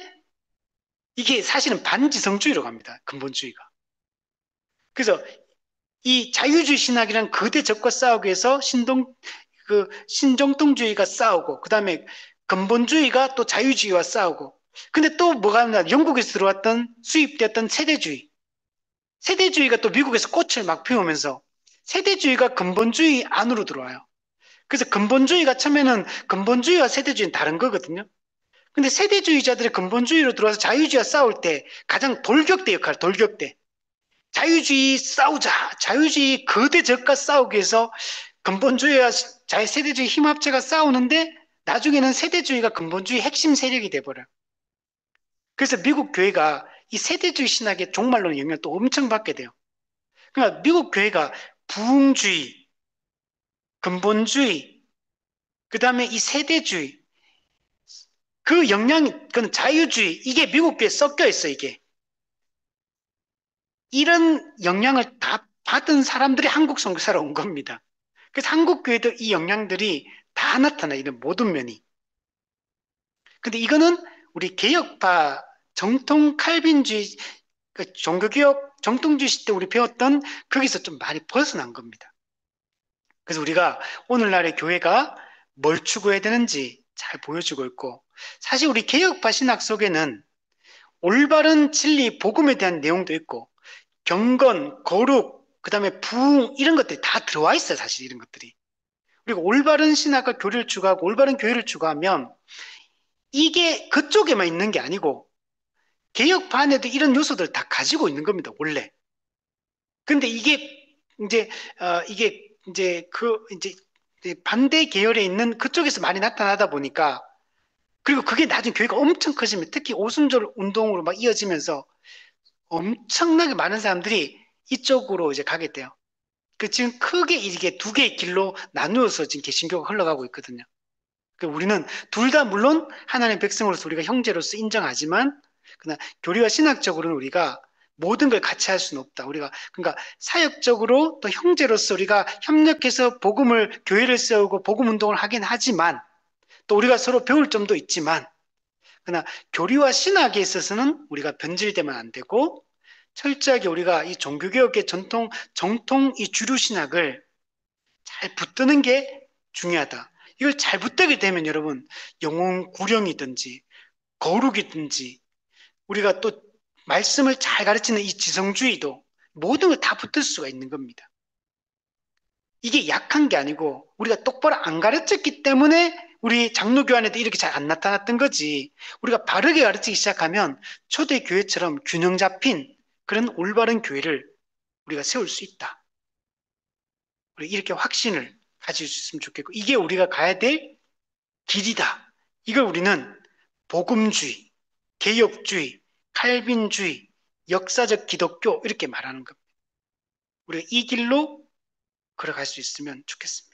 이게 사실은 반지성주의로 갑니다. 근본주의가. 그래서 이 자유주의 신학이란 거대 적과 싸우기 위해서 신정통주의가 싸우고, 그 다음에 근본주의가 또 자유주의와 싸우고, 근데 또 뭐가 있나, 영국에서 들어왔던, 수입되었던 세대주의. 세대주의가 또 미국에서 꽃을 막 피우면서 세대주의가 근본주의 안으로 들어와요. 그래서 근본주의가 처음에는 근본주의와 세대주의는 다른 거거든요. 근데 세대주의자들이 근본주의로 들어와서 자유주의와 싸울 때 가장 돌격대 역할, 돌격대. 자유주의 싸우자. 자유주의 거대 적과 싸우기 위해서 근본주의와 세대주의 힘합체가 싸우는데 나중에는 세대주의가 근본주의 핵심 세력이 돼버려요. 그래서 미국 교회가 이 세대주의 신학의 종말론의 영향을 또 엄청 받게 돼요. 그러니까 미국 교회가 부흥주의, 근본주의, 그 다음에 이 세대주의, 그 영향이, 그건 자유주의, 이게 미국 교회에 섞여 있어, 이게. 이런 영향을 다 받은 사람들이 한국 선교사로 온 겁니다. 그래서 한국 교회도 이 영향들이 다 나타나, 이런 모든 면이. 근데 이거는 우리 개혁파 정통 칼빈주의, 그 종교개혁 정통주의 시대 우리 배웠던 거기서 좀 많이 벗어난 겁니다. 그래서 우리가 오늘날의 교회가 뭘 추구해야 되는지 잘 보여주고 있고, 사실 우리 개혁파 신학 속에는 올바른 진리, 복음에 대한 내용도 있고, 경건, 거룩, 그 다음에 부흥, 이런 것들이 다 들어와 있어요, 사실 이런 것들이. 그리고 올바른 신학과 교리를 추구하고, 올바른 교회를 추구하면, 이게 그쪽에만 있는 게 아니고, 개혁반에도 이런 요소들을 다 가지고 있는 겁니다, 원래. 근데 이제, 이게 이제 반대 계열에 있는 그쪽에서 많이 나타나다 보니까, 그리고 그게 나중에 교회가 엄청 커지면, 특히 오순절 운동으로 막 이어지면서 엄청나게 많은 사람들이 이쪽으로 이제 가게 돼요. 지금 크게 이게 두 개의 길로 나누어서 지금 개신교가 흘러가고 있거든요. 우리는 둘 다 물론 하나님의 백성으로서 우리가 형제로서 인정하지만, 그러나 교리와 신학적으로는 우리가 모든 걸 같이 할 수는 없다. 우리가 그러니까 사역적으로 또 형제로서 우리가 협력해서 복음을 교회를 세우고 복음 운동을 하긴 하지만, 또 우리가 서로 배울 점도 있지만, 그러나 교리와 신학에 있어서는 우리가 변질되면 안 되고, 철저하게 우리가 이 종교개혁의 정통 이 주류 신학을 잘 붙드는 게 중요하다. 이걸 잘 붙들게 되면 여러분, 영혼 구령이든지 거룩이든지, 우리가 또 말씀을 잘 가르치는 이 지성주의도 모든 걸 다 붙들 수가 있는 겁니다. 이게 약한 게 아니고 우리가 똑바로 안 가르쳤기 때문에 우리 장로교환에도 이렇게 잘 안 나타났던 거지. 우리가 바르게 가르치기 시작하면 초대교회처럼 균형 잡힌 그런 올바른 교회를 우리가 세울 수 있다. 우리 이렇게 확신을 가질 수 있으면 좋겠고, 이게 우리가 가야 될 길이다. 이걸 우리는 복음주의, 개혁주의, 칼빈주의, 역사적 기독교 이렇게 말하는 겁니다. 우리가 이 길로 걸어갈 수 있으면 좋겠습니다.